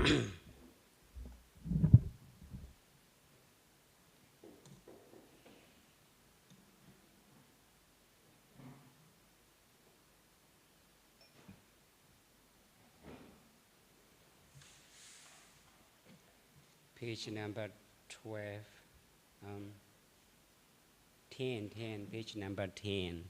Page number 12. 10, page number 10.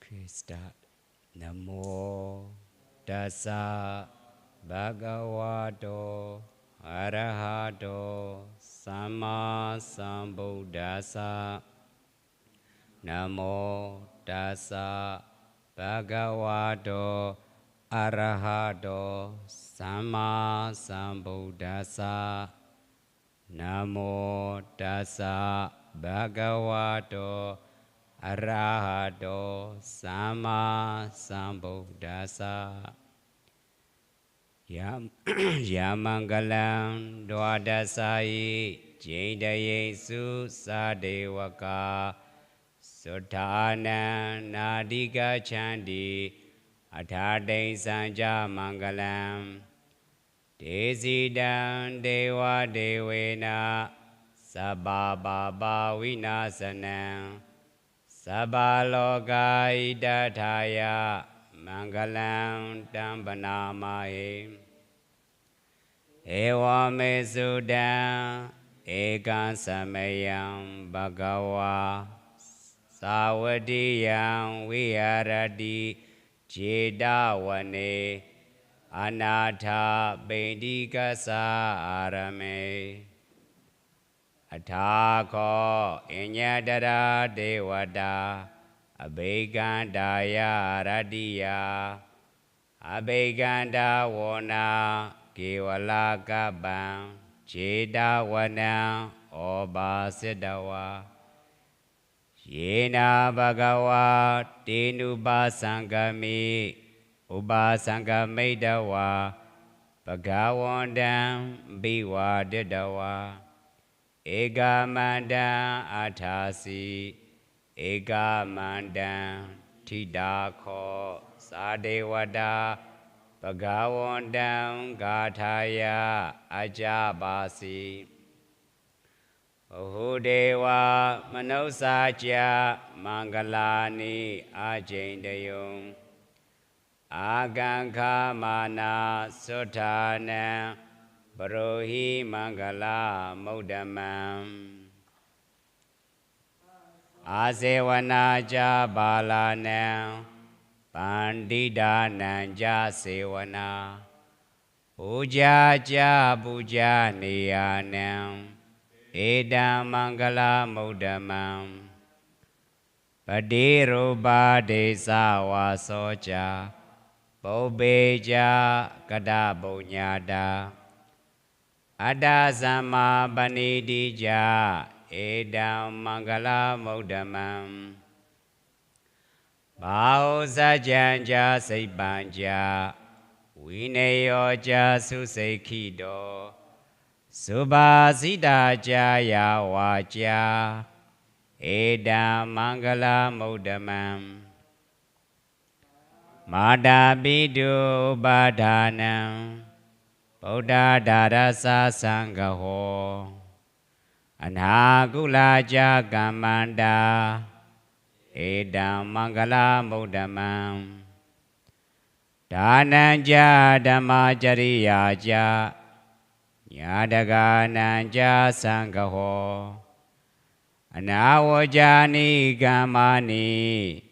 Okay, start. Namo Tassa Bhagavato Arahato Samma Sambuddhassa. Namo Tassa Bhagavato Arahato Samma Sambuddhassa. Namo Tassa Bhagavato Arahato Samma Sambuddhassa. Yamangalam Dwadasai Jaidayesu Sadevaka Sutta Nadika Chandi Athade Sanja Mangalam Desidam Deva Devena Sababa Vinasanam Sabaloka Idathaya Mangalam Tampanamahe Ewa me Sudam Ekan Samayam Bhagava Sawadiyam Vihārati Jedavane Anatha Bendikasa Arame Athako Inyadara Devata Abhegandaya Radiya Abheganda Vona Kevala Kabam Jedavana Obasidawa Yena Bhagava Tenubasangami Ubasangamedawa Bhagavandam Biwa Didawa Ega Mandam Athasi Ega Mandam Tidakho Sadevada Bhagavandam Gathaya Ajabasi Ohudeva Manosacha Mangalani Ajendayum Agankha Mana Suttanam Barohi Mangala Muddamam Asevana Ja Balanam Pandita Nanja Sevana Puja Ja Puja Niyanam Edam Mangala Muddamam Padirupa Desa Vasocha Bobeja Kada Bunyada Ada Sama Banidija Edam Mangala Muddamam Bao Sajanja Saibanja Vineyoja Susekhido Subhasita Jaya Vaja Edam Mangala Muddamam Madhabidu Badhanam Buddha Darasa Sangaho Anhagula Jagamanda Edam Mangala Muddamam Dhananja Dhammajariyaja Nyadagananja Sangaho Anawajani Gamani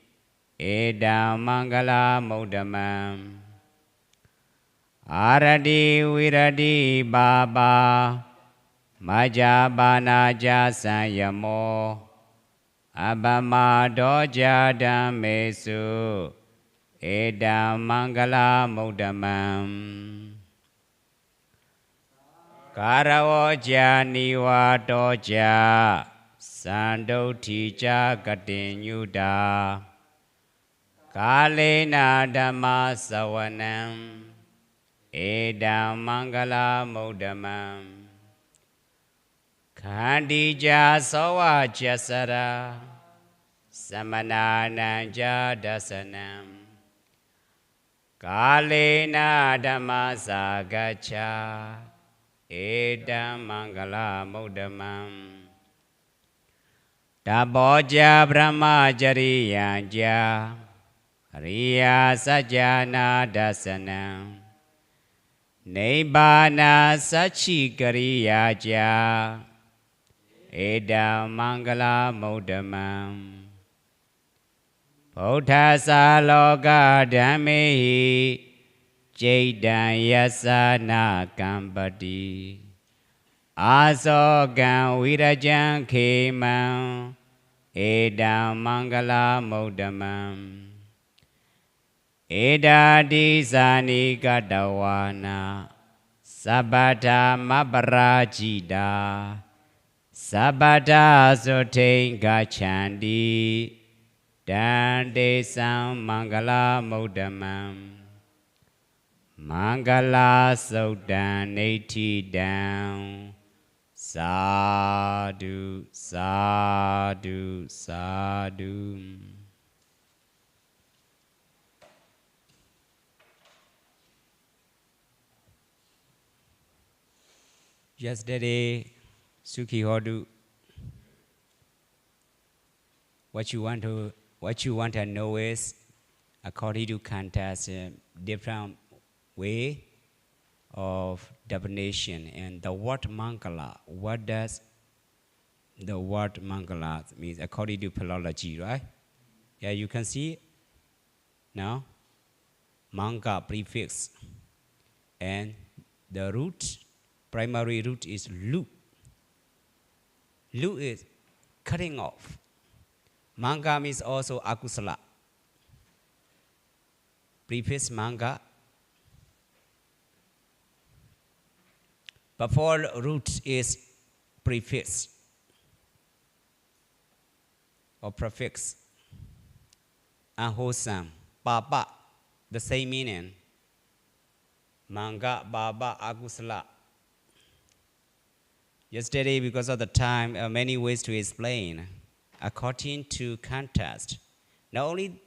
Edam Mangala Muddamam Aradi Viradi Baba Majabana Jasayamo Abama Doja Dhamesu Edam Mangala Mudamam Karavoja Niwa Doja Sando Tija Gatinyuda Kalena Dhamma Savanam Edam Mangala Mudamam Khandija Sawa Jasara Samana Nanja Dasanam Kalena Dhamma Sagacha Edam Mangala Mudamam Taboja Brahma Jariyanja Riya Sajana Dasanam Nibbana Sachi Kariyaja Edam Mangala Mudamam Bodhasa Loka Dhammehi Jaidan Yasana Kambati Asogan Virajan Khemam Edam Mangala Mudamam Eda Disani Gadawana Sabata Mabarajida Sabata Sotain Gachandi Dande Sam Mangala Mudamam Mangala Sodan Neti down Sadhu Sadhu Sadhu. Yesterday, Sukhi Hodu, what you want to know is, according to Kanta's different way of definition, and the word Mangala. What does the word Mangala mean according to philology, right? Yeah, you can see it now. Manga prefix, and the root. Primary root is lu. Lu is cutting off. Manga means also akusala. Prefix manga. Before root is prefix or prefix. Unwholesome. Baba, the same meaning. Manga, baba, akusala. Yesterday, because of the time, many ways to explain. According to context, not only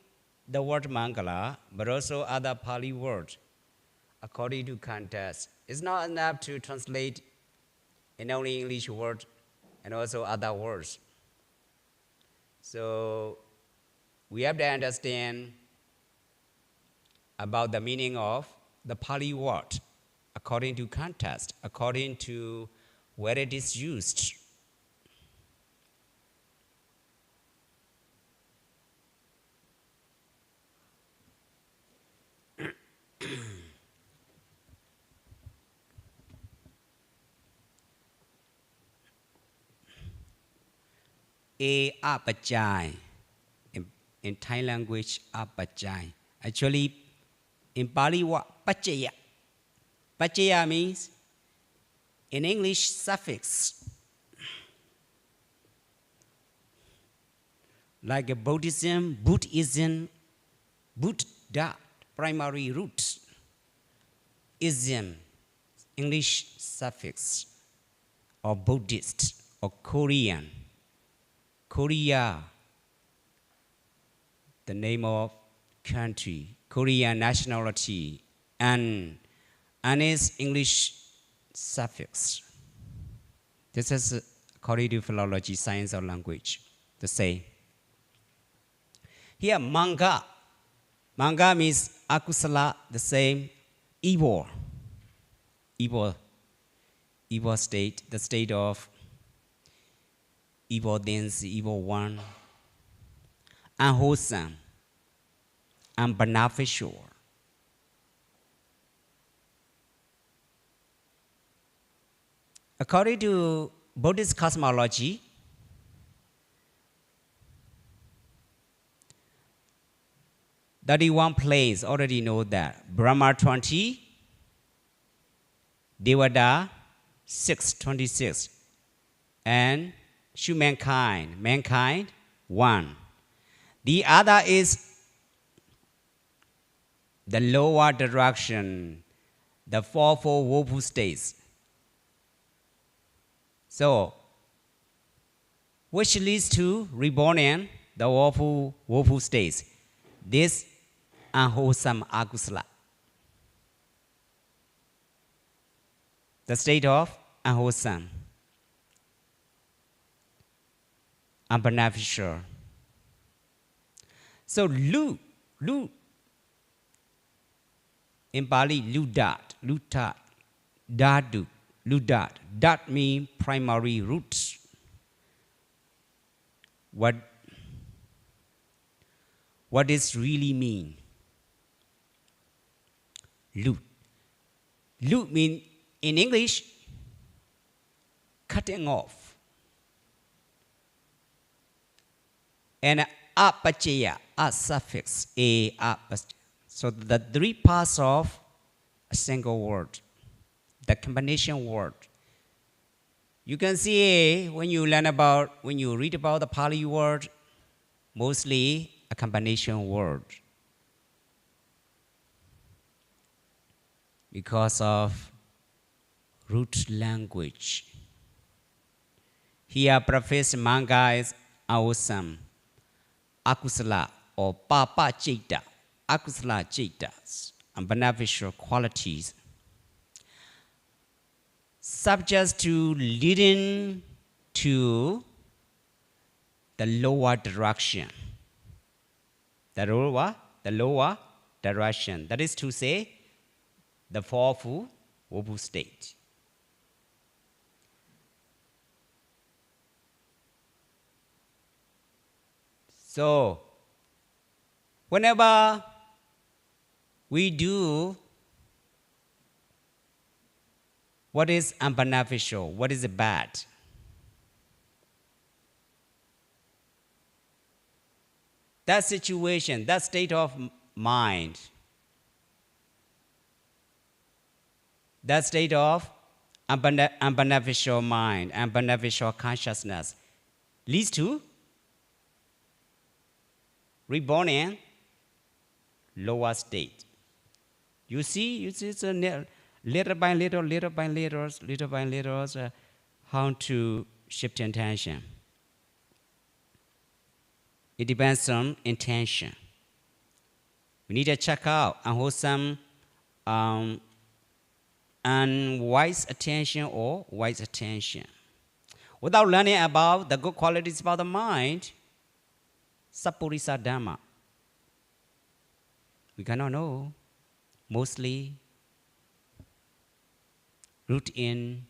the word Mangala, but also other Pali words. According to context, it's not enough to translate in only English word and also other words. So we have to understand about the meaning of the Pali word according to context, according to where it is used. Apachai. In Thai language, apachai. Actually, in Pali, what pachaya? Pachaya means in English suffix. Like a Buddhism, Buddha, primary root. Ism, English suffix. Or Buddhist, or Korean. Korea, the name of country, Korean nationality, and its English suffix. This is according to philology, science of language, the same. Here, manga. Manga means akusala, the same, evil. Evil state, the state of evil things, evil one, unwholesome, unbeneficial. According to Buddhist cosmology, 31 planes, already know that. Brahma 20, Devada 6, 26. And mankind 1. The other is the lower direction, the fourfold woeful states. So, which leads to reborn in the woeful states. This unwholesome akusala. The state of unwholesome, unbeneficial. So lu in Pali, lutat, dadu, ludat. Dat means primary roots. What does really mean? Lut. Lut means in English, cutting off. And apachaya, a suffix, a apachaya. So the three parts of a single word, the combination word. You can see when you read about the Pali word, mostly a combination word. Because of root language. Here, preface manga is awesome, akusala or papa chita, akusala chitas, and beneficial qualities. Subject to leading to the lower direction. The lower direction. That is to say, the fourfold woeful state. So, whenever we do what is unbeneficial, what is bad, that situation, that state of mind, that state of unbeneficial mind, unbeneficial consciousness leads to reborn in lower state. You see it's a little by little, how to shift intention. It depends on intention. We need to check out unwholesome, unwise attention or wise attention. Without learning about the good qualities about the mind, Sappurisa Dhamma, we cannot know. Mostly root in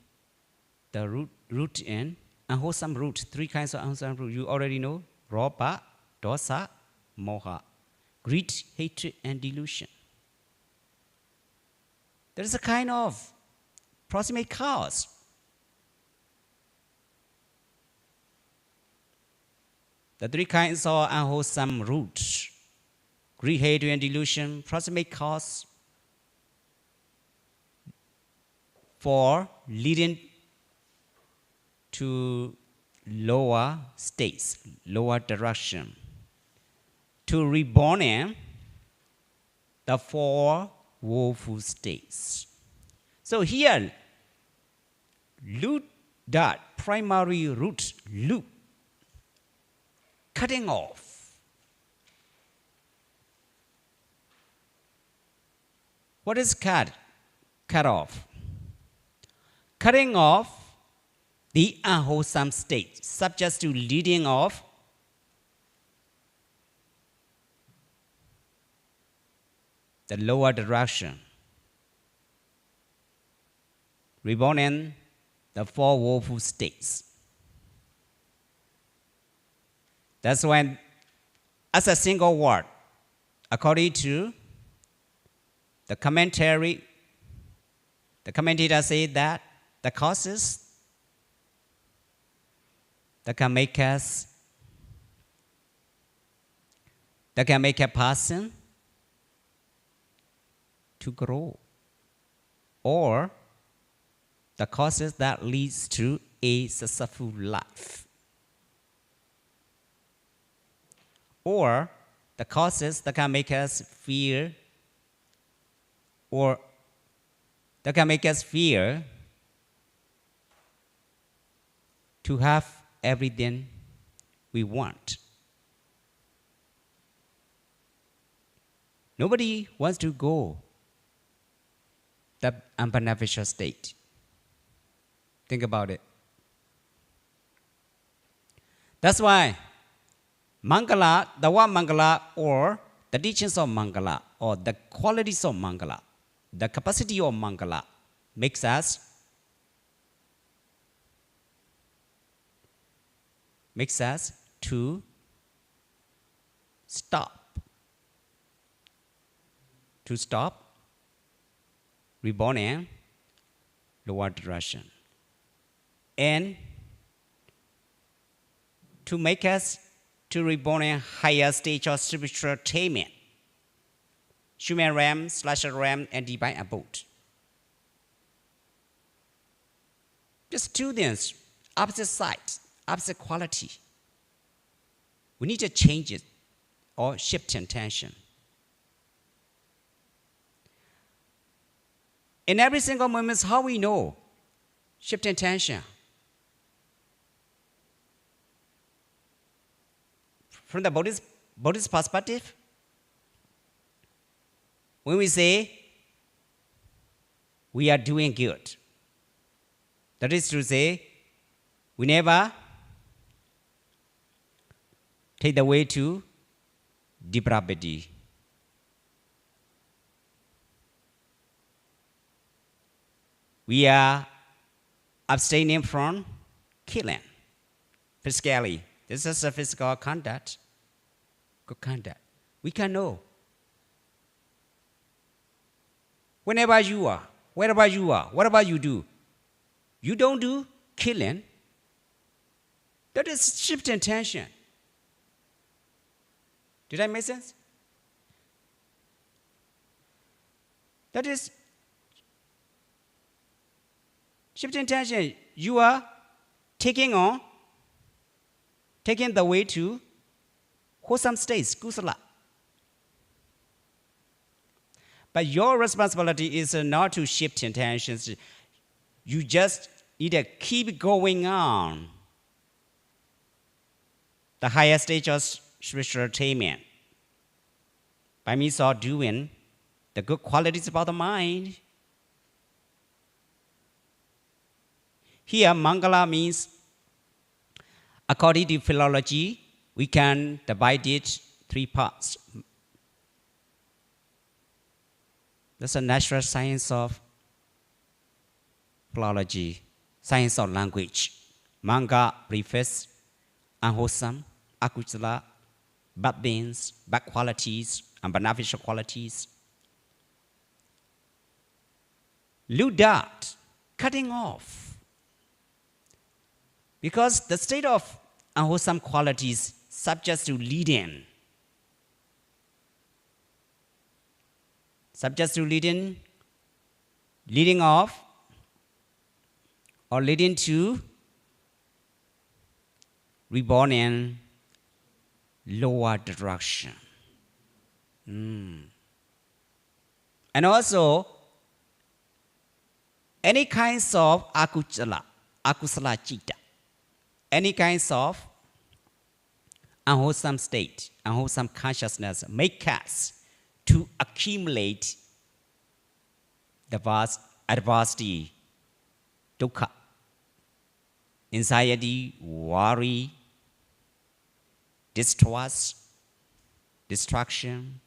unwholesome root. 3 kinds of unwholesome root. You already know: Rapa, Dosa, Moha. Greed, hatred, and delusion. There is a kind of proximate cause. The 3 kinds of unwholesome roots: greed, hatred, and delusion, proximate cause for leading to lower states, lower direction, to reborn in the 4 woeful states. So here, that primary root, loop, cutting off. What is cut off? Cutting off the unwholesome state, subject to leading of the lower direction, reborn in the 4 woeful states. That's when, as a single word, according to the commentary, the commentator said that the causes that can make a person to grow, or the causes that leads to a successful life, or the causes that can make us fear, or that can make us fear to have everything we want. Nobody wants to go that unbeneficial state. Think about it. That's why Mangala, the word Mangala, or the teachings of Mangala, or the qualities of Mangala, the capacity of Mangala, makes us to stop reborn and lower direction, and to make us to reborn in higher stage of spiritual attainment, human realm, celestial realm, and divine abode. Just two things, opposite sides, opposite quality. We need to change it or shift intention. In every single moment, how we know shift intention. From the Buddhist perspective, when we say we are doing good, that is to say, we never take the way to depravity. We are abstaining from killing physically. This is a physical conduct, good conduct. We can know. Whenever you are, wherever you are, whatever you do, you don't do killing. That is shift intention. Did I make sense? That is shift intention. You are taking the way to wholesome states, kusala. But your responsibility is not to shift intentions. You just need to keep going on the higher stage of spiritual attainment by means of doing the good qualities about the mind. Here, Mangala means, according to philology, we can divide it 3 parts. That's a natural science of philology, science of language. Manga refers unwholesome, akusala, bad things, bad qualities, and beneficial qualities. Ludat, cutting off. Because the state of unwholesome qualities subject to leading. Subject to leading off, or leading to reborn in lower direction. And also, any kinds of akusala chitta, any kinds of unwholesome state, unwholesome consciousness make us to accumulate the vast adversity, dukkha, anxiety, worry, distrust, distraction.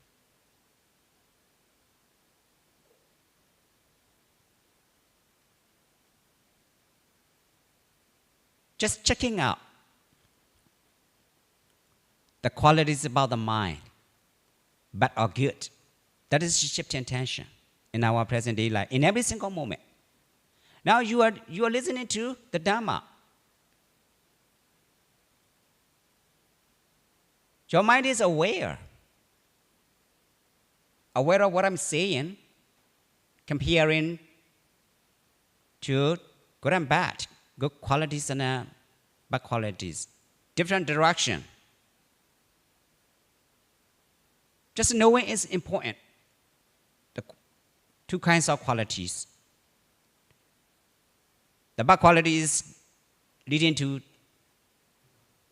Just checking out the qualities about the mind, bad or good. That is shift intention in our present day life, in every single moment. Now you are listening to the Dhamma. Your mind is aware of what I'm saying, comparing to good and bad, good qualities and bad qualities, different direction. Just knowing is important. The two kinds of qualities. The bad qualities leading to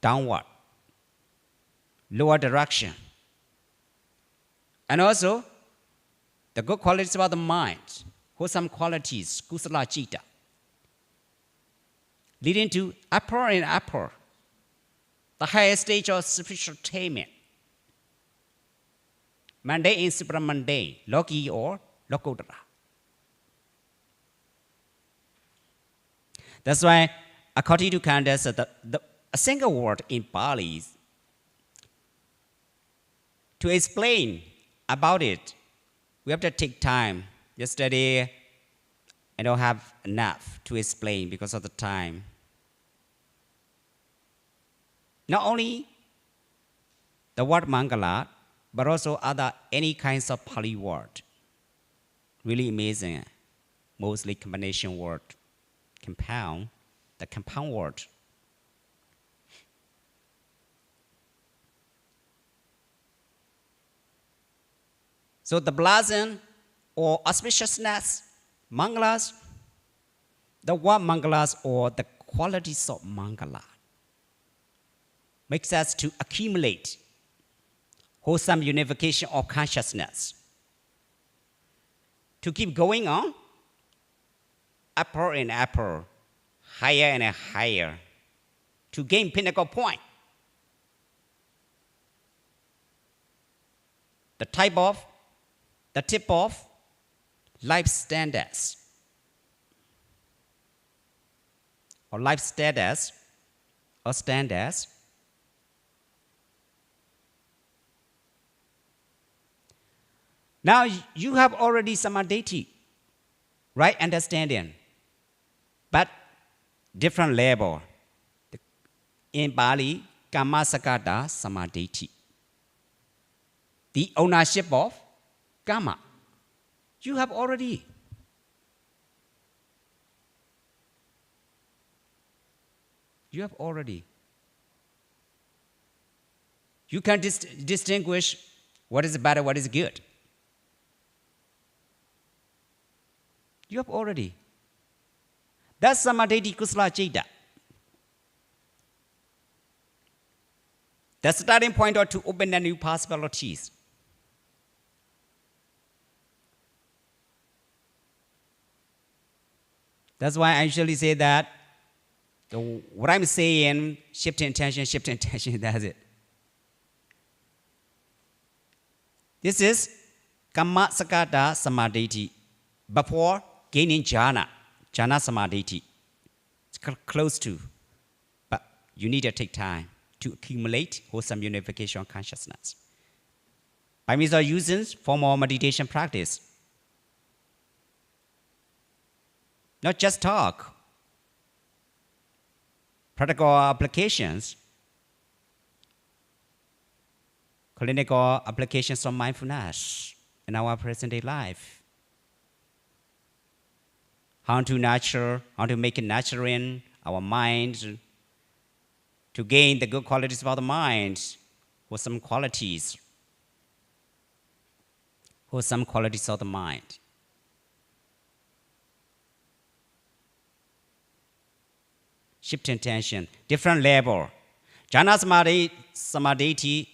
downward, lower direction. And also, the good qualities about the mind, wholesome qualities, kusala citta, leading to upper and upper, the highest stage of spiritual attainment. Mundane and supramundane, Loki or Lokottara. That's why, according to Candace, a single word in Pali to explain about it, we have to take time. Yesterday, I don't have enough to explain because of the time. Not only the word Mangala, but also any kinds of Pali word. Really amazing. Mostly combination word. Compound, the compound word. So the blessing or auspiciousness, mangalas, the word mangalas or the qualities of mangala makes us to accumulate wholesome unification of consciousness. To keep going on, upper and upper, higher and higher, to gain pinnacle point. The tip of life standards, or life status, or standards. Now you have already samadhi, right understanding, but different level. In Bali, Kammasakata samadhi. The ownership of Kama. You have already. You have already. You can distinguish what is bad and what is good. You have already. That's samadhi kusala citta. The starting point or to open the new possibilities. That's why I usually say that what I'm saying, shift intention, that's it. This is Kammasakata samadhi before gaining jhana samadhi. It's close to, but you need to take time to accumulate wholesome unification of consciousness. By means of using formal meditation practice. Not just talk. Practical applications. Clinical applications of mindfulness in our present-day life. How to make it natural in our mind, to gain the good qualities of the mind, or some qualities of the mind. Shift intention, different level. Jhana samadhi,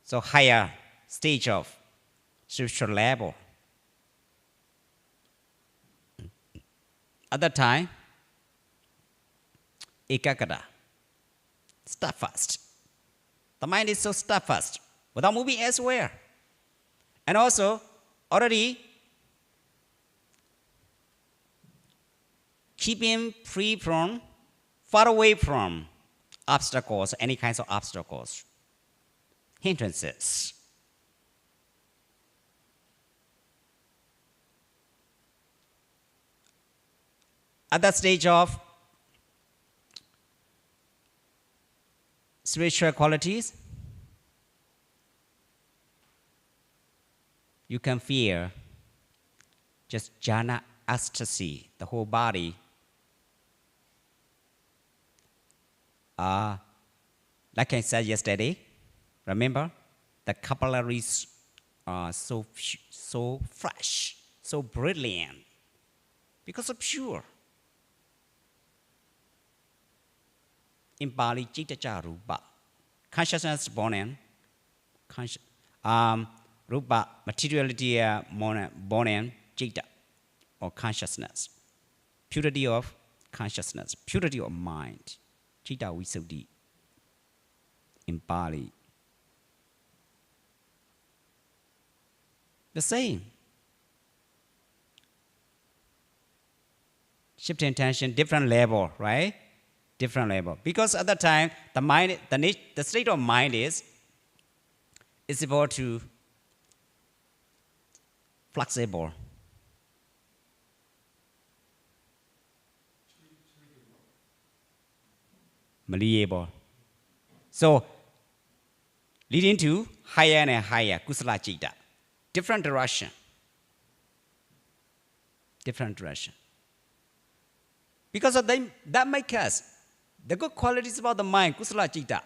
so higher stage of spiritual level. At that time, ekaggata, steadfast. The mind is so steadfast, without moving elsewhere. And also, already keeping far away from obstacles, any kinds of obstacles, hindrances. At that stage of spiritual qualities, you can feel just jhana ecstasy, the whole body. Like I said yesterday, remember, the capillaries are so fresh, so brilliant, because of pure. In Pali, Citta Rupa. Consciousness born in. Rupa, materiality born in Citta, or consciousness. Purity of consciousness, purity of mind. Citta Visuddhi in Pali. The same. Shift intention, different level, right? Different level. Because at the time, the mind, the state of mind is able to flexible. Malleable. So, leading to higher and higher kusala citta. Different direction. Different direction. Because of them, that makes us, the good qualities about the mind, kusala citta,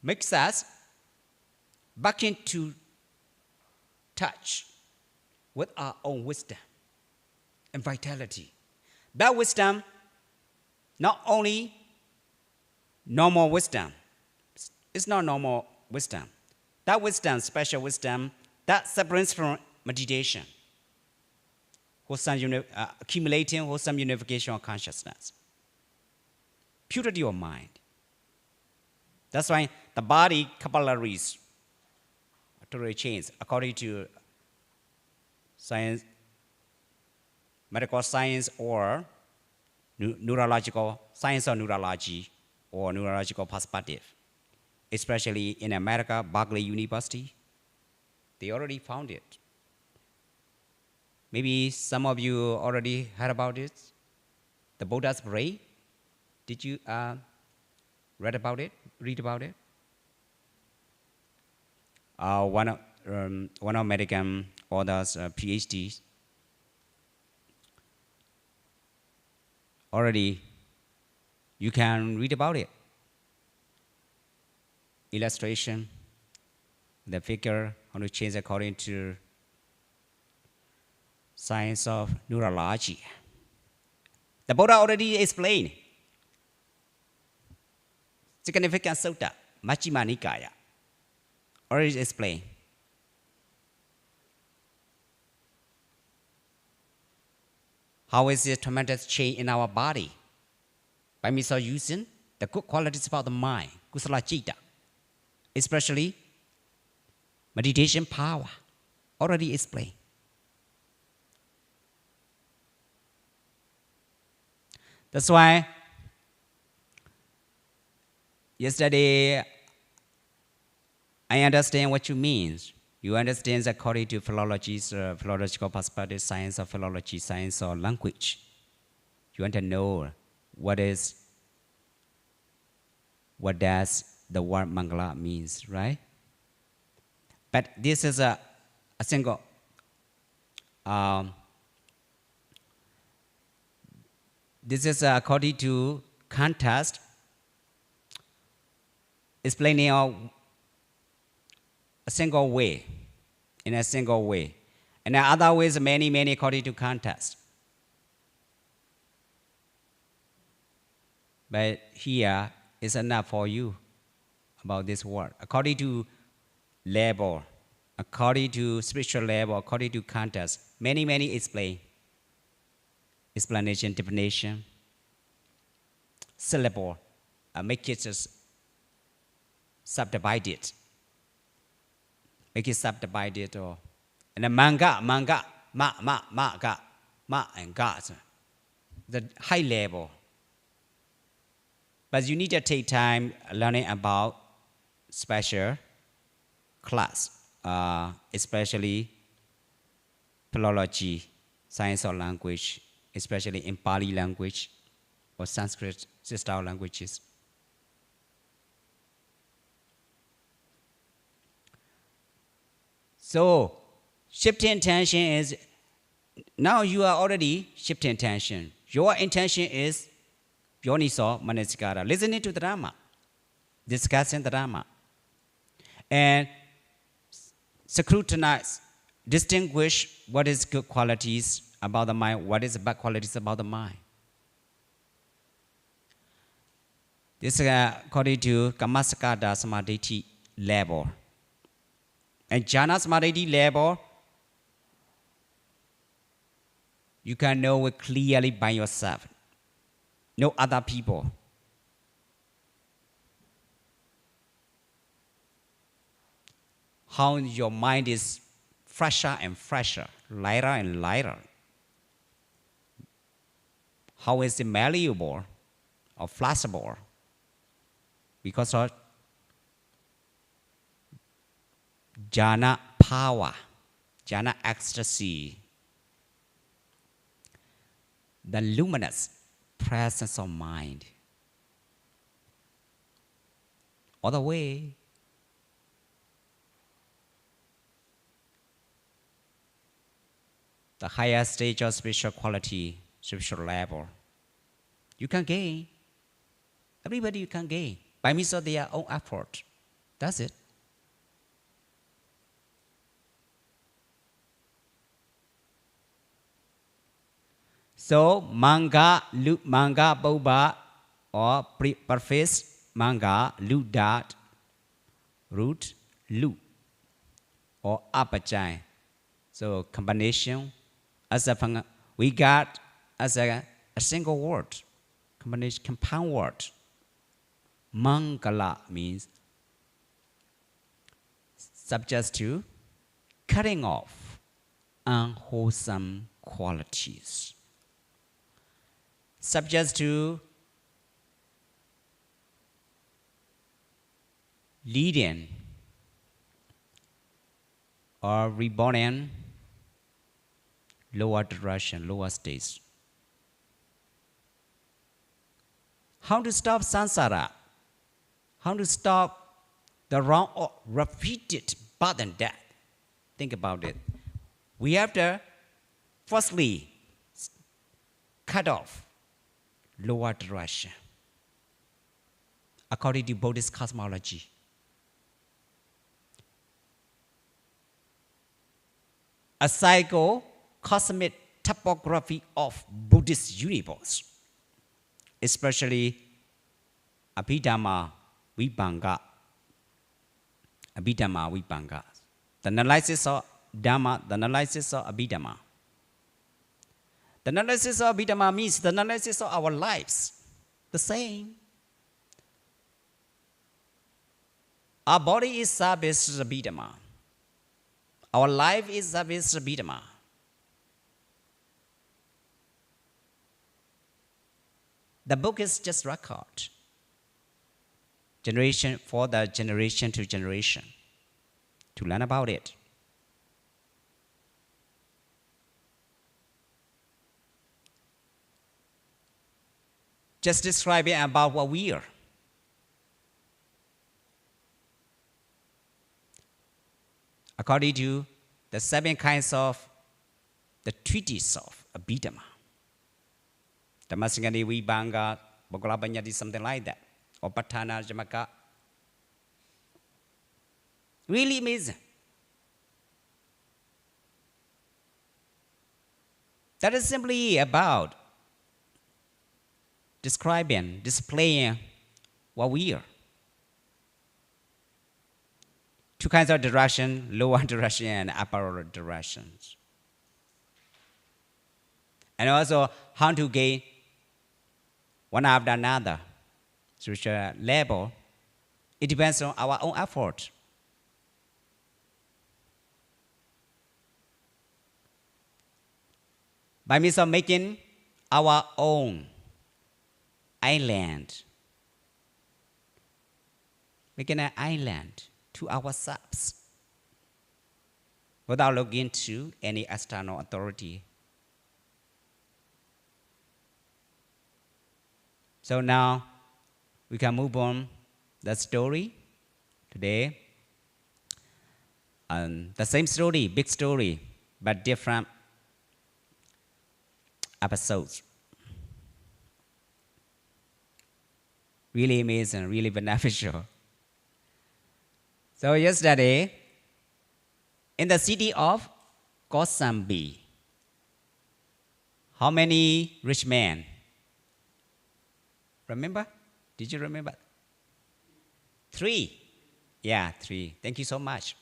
makes us back into touch with our own wisdom and vitality. That wisdom, not only normal wisdom, it's not normal wisdom. That wisdom, special wisdom, that separates from meditation, accumulating wholesome unification of consciousness, purity of mind. That's why the body capillaries totally change according to science, medical science, or neurological science or neurology, or neurological perspective. Especially in America, Berkeley University, they already found it. Maybe some of you already heard about it. The Buddha's brain. Did you read about it? One of American authors, PhDs, already you can read about it. Illustration, the figure, how to change according to science of neurology. The Buddha already explained. Significant Sutta, Majjhima Nikaya, already explained. How is it tremendous change in our body? By means of using the good qualities about the mind, kusala citta, especially meditation power, already explained. That's why yesterday I understand what you mean. You understand according to philology's philological perspective, science of philology, science of language. You want to know what does the word Mangala means, right? But this is a single this is according to context, explaining a single way, in a single way. And the other ways, many according to context. But here is enough for you about this word. According to level, according to spiritual level, according to context, many explanation, definition, syllable, make it just subdivided. Make it subdivided, or and the manga, ma, and ga, the high level. But you need to take time learning about special class, especially philology, science of language, especially in Pali language or Sanskrit style languages. So, shifting attention is Now you are already shifting attention. Your intention is Yoniso Manasikara, listening to the Dharma, discussing the Dharma, and scrutinize, distinguish what is good qualities about the mind, what is bad qualities about the mind. This is according to Kamasakada Samadhi level. And Jhana Samadhi level, you can know it clearly by yourself. No other people. How your mind is fresher and fresher, lighter and lighter. How is it malleable or flexible? Because of jhana power, jhana ecstasy, the luminous presence of mind. Other way, the higher stage of spiritual quality, spiritual level, you can gain. Everybody you can gain by means of their own effort. That's it. So manga boba or preface manga ludat root lu or apachai. So combination as a we got as a single word, combination compound word. Mangala means subject to cutting off unwholesome qualities. Subject to leading or reborn lower direction, lower states. How to stop samsara? How to stop the wrong or repeated birth and death? Think about it. We have to firstly cut off lower direction according to Buddhist cosmology. A psycho-cosmic topography of Buddhist universe, especially Abhidhamma Vibhanga. Abhidhamma Vibhanga. The analysis of Dhamma, the analysis of Abhidhamma. The analysis of Abhidhamma means the analysis of our lives. The same. Our body is service to Abhidhamma. Our life is service to Abhidhamma. The book is just record. Generation for the generation to generation. To learn about it. Just describing about what we are. According to the 7 kinds of the treatise of Abhidhamma. Dhammasingani Vibhanga, Bhagavata, something like that. Or Patthana Jamaka. Really amazing. That is simply about describing, displaying what we are. 2 kinds of direction, lower direction and upper directions. And also how to gain one after another spiritual level. It depends on our own effort. By means of making our own island. Making an island to ourselves without looking to any external authority. So now we can move on the story today. The same story, big story, but different episodes. Really amazing, really beneficial. So yesterday, in the city of Kosambi, how many rich men? Remember? Did you remember? 3. Yeah, 3. Thank you so much.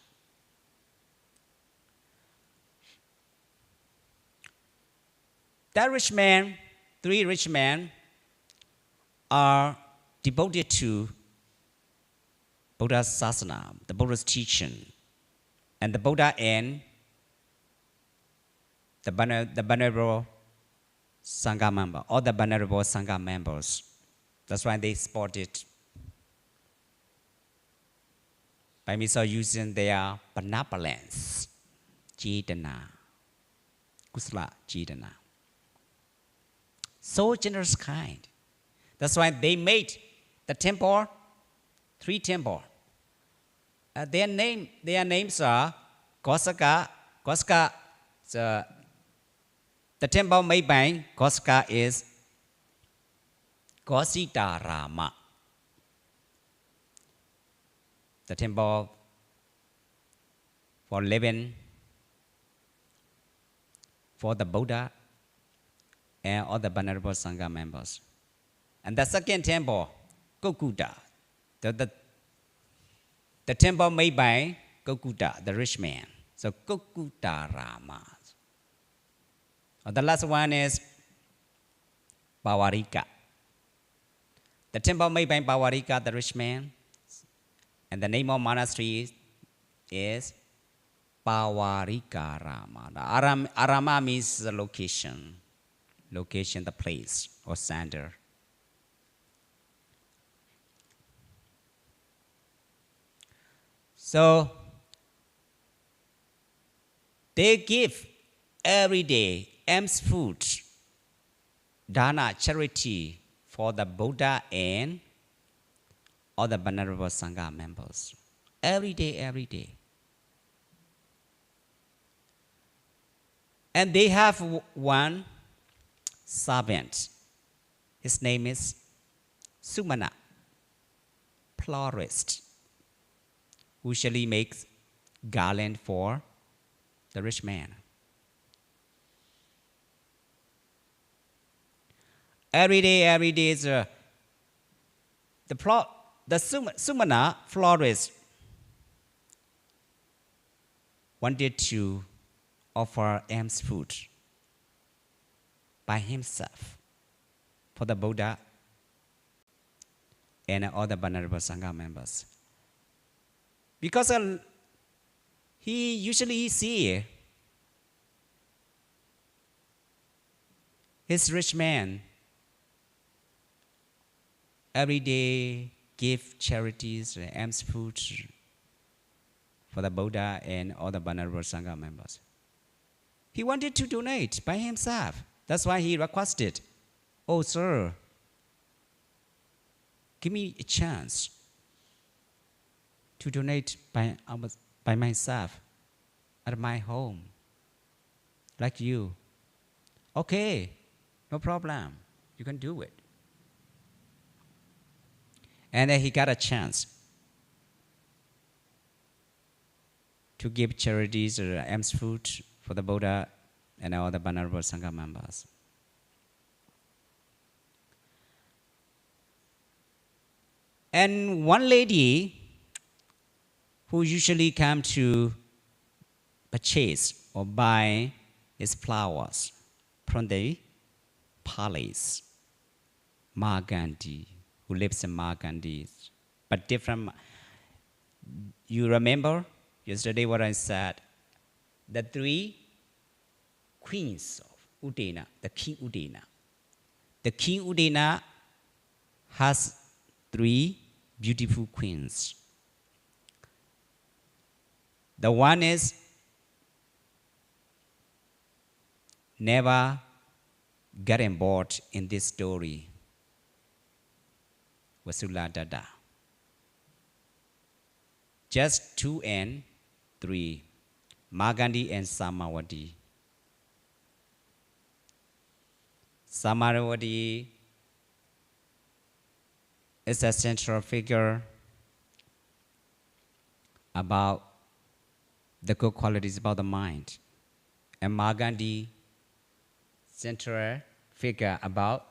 That rich man, 3 rich men, are devoted to Buddha's sasana, the Buddha's teaching, and the Buddha and the venerable Sangha member, or the venerable Sangha members. That's why they support it by means of using their benevolence, jidana, kusala jidana. So generous kind. That's why they made the temple, 3 temples. Their names are Kosaka. The temple made by Kosaka is Kositarama. The temple for living for the Buddha and all the venerable Sangha members. And the second temple, Kokuta, the temple made by Kokuta, the rich man. So Kokutarama. The last one is Pawarika. The temple made by Pawarika, the rich man. And the name of monastery is Pawarikarama. Arama means the location, the place or center. So they give every day alms food, dana, charity for the Buddha and all the venerable Sangha members. Every day. And they have one servant. His name is Sumana, florist, who usually makes garland for the rich man. Every day is the Sumana florist wanted to offer alms food by himself for the Buddha and all the venerable Sangha members. Because he usually see his rich man every day give charities, alms food for the Buddha and all the venerable Sangha members. He wanted to donate by himself. That's why he requested, "Oh, sir, give me a chance to donate by myself at my home, like you." "Okay, no problem. You can do it." And then he got a chance to give charities or alms food for the Buddha and all the venerable Sangha members. And one lady who usually come to purchase or buy his flowers from the palace, Magandhi, who lives in Magandhi, but different. You remember yesterday what I said? The 3 queens of Udena, the King Udena. The King Udena has 3 beautiful queens. The one is never got involved in this story, Vasula Dada. Just 2 and 3, Magandhi and Samawati. Samadhi is a central figure about the good qualities about the mind. And Magandhi, central figure about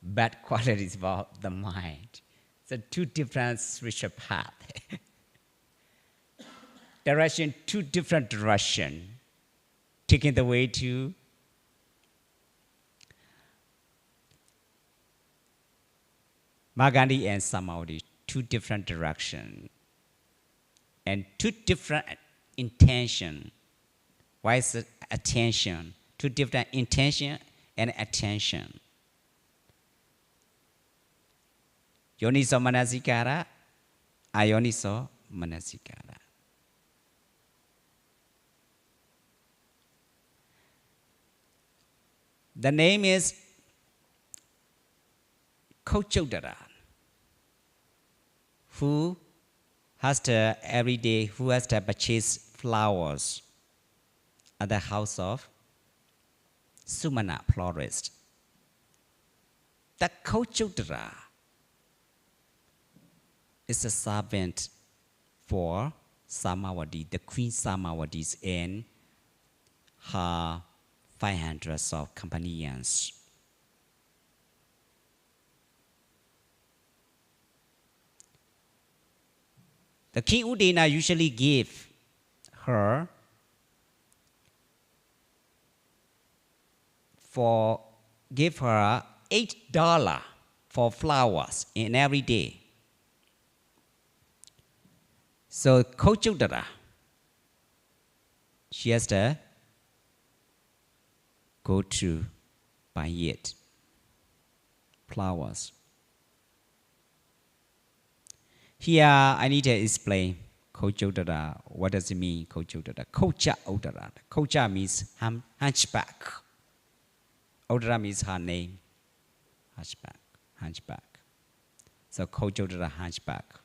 bad qualities about the mind. So two different spiritual paths. Direction, two different directions, taking the way to Magandhi and Samadhi, two different directions and two different intention. Why is it attention? Two different intention and attention. Yoniso manasikara, ayoniso manasikara. The name is Kochodara, who has to every day who has to purchase flowers at the house of Sumana florist. The Kochodara is a servant for Samawati, the Queen Samawati and her 500 of companions. The King Udena usually give her $8 for flowers in every day. So Kochodara, she has to go to buy it, flowers. Here I need to explain Kochodara. What does it mean, Kochodara? Kocha Odara. Kocha means hunchback. Odara means her name. Hunchback. So Kochodara, hunchback.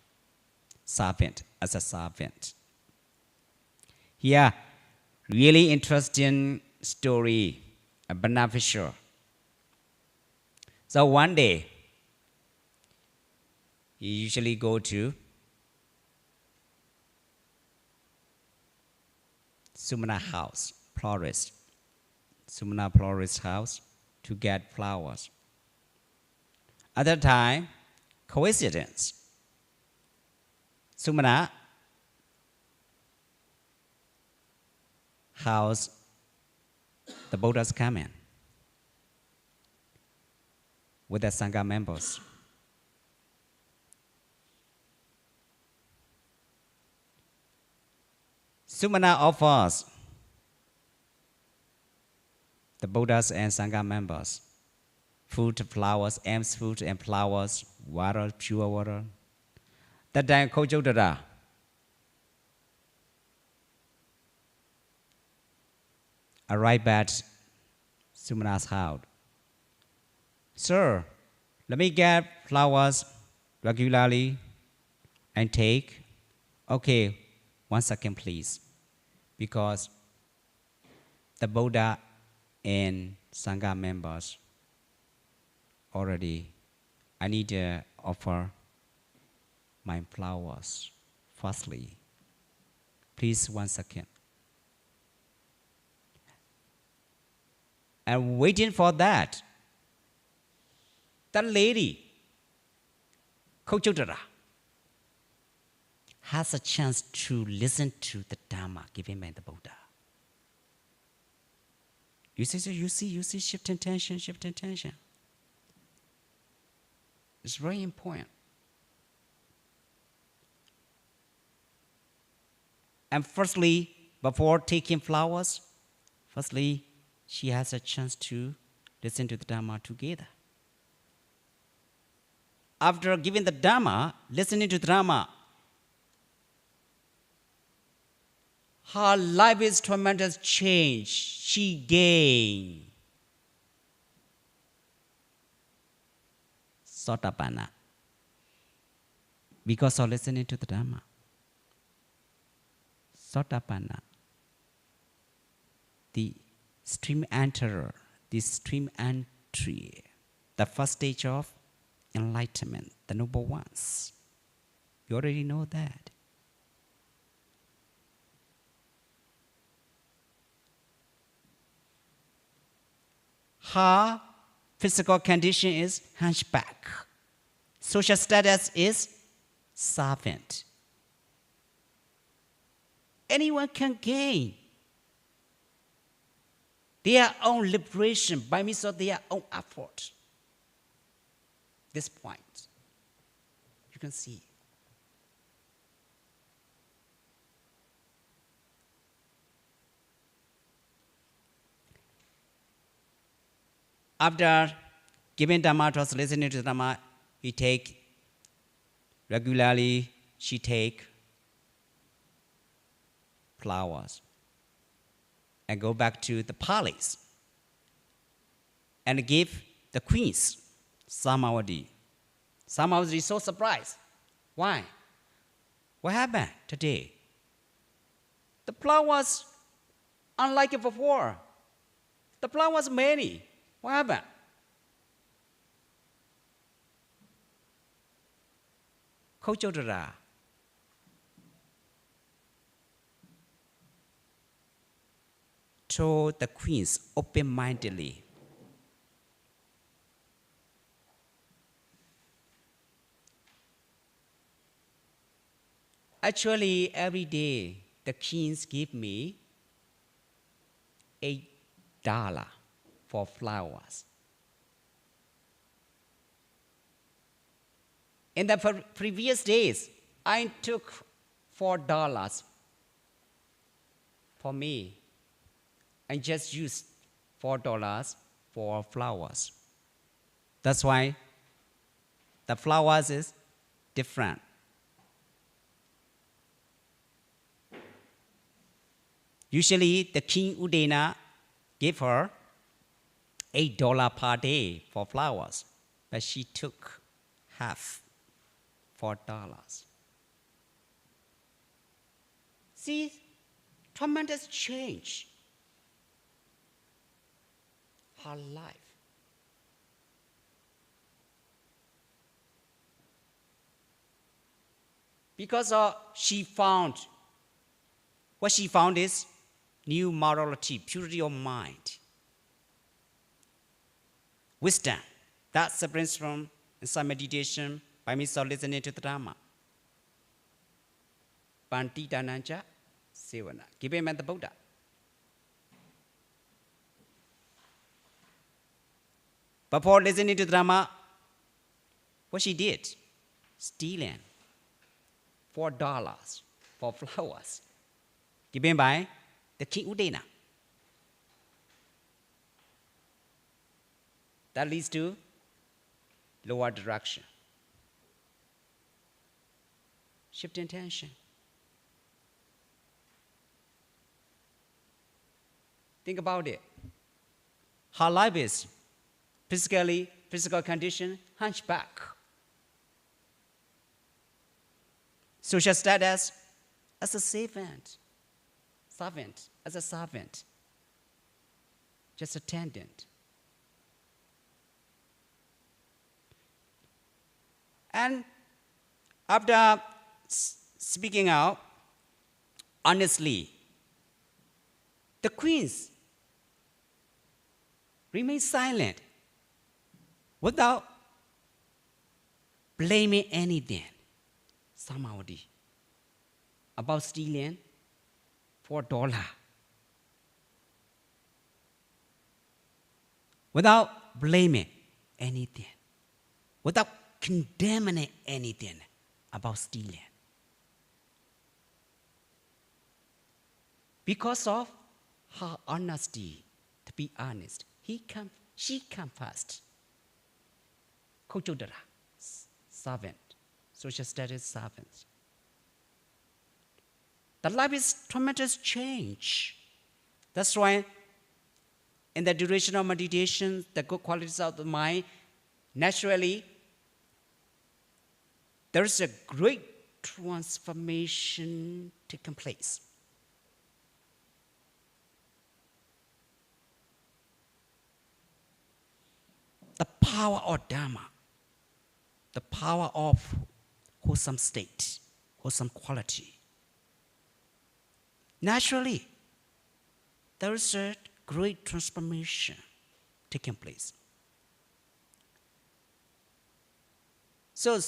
Servant, as a servant. Here, really interesting story, beneficial. So one day, he usually go to Sumana house, florist. Sumana florist house to get flowers. At that time, coincidence. Sumana house, the Buddhas come in with the Sangha members. Sumana offers the Buddhas and Sangha members food, flowers, alms food and flowers, water, pure water. That time Kochodara arrived at Sumana's house. Sir, let me get flowers regularly and take. Okay, 1 second please. Because the Buddha and Sangha members already, I need to offer my flowers. Firstly, please 1 second. And waiting for that, that lady, Kochodara, has a chance to listen to the Dharma given by the Buddha. You see, shifting tension. It's very important. And firstly, before taking flowers, she has a chance to listen to the Dharma together. After giving the Dharma, listening to the Dharma, her life is tremendous change. She gained Sotapanna because of listening to the Dharma. Sotapanna, the stream enterer, the stream tree, the first stage of enlightenment, the noble ones. You already know that. Her physical condition is hunchback. Social status is servant. Anyone can gain their own liberation by means of their own effort. This point, you can see. After giving Dhamma to us, listening to Dhamma, we take regularly, she take flowers and go back to the palace and give the queens Samavati. Samavati is so surprised. Why? What happened today? The flowers, unlike before, the flowers many. What happened? Kochodara. Told the queens open-mindedly. Actually, every day the kings give me $8 for flowers. In the previous days, I took $4 for me. I just used $4 for flowers. That's why the flowers is different. Usually, the King Udena gave her $8 per day for flowers, but she took half, $4. See, tremendous change. Her life. Because what she found is new morality, purity of mind. Wisdom, that springs from inside meditation by means of listening to the Dhamma. Pantitananja Sevana. Give him the Buddha. Before listening to the Dhamma, what she did? Stealing $4 for flowers given by the King Udena. That leads to lower direction. Shift intention. Think about it. Her life is physical condition, hunchback. Social status as a servant, as a servant, just attendant. And after speaking out honestly, the queens remain silent without blaming anything, Samavati, about stealing $4. Without blaming anything, without condemning anything about stealing. Because of her honesty, to be honest, she came first. Kochodara, servant, social status servant. The life is tremendous change. That's why in the duration of meditation, the good qualities of the mind, naturally, there is a great transformation taking place. the power of Dharma, the power of wholesome state, wholesome quality. Naturally, there is a great transformation taking place. So,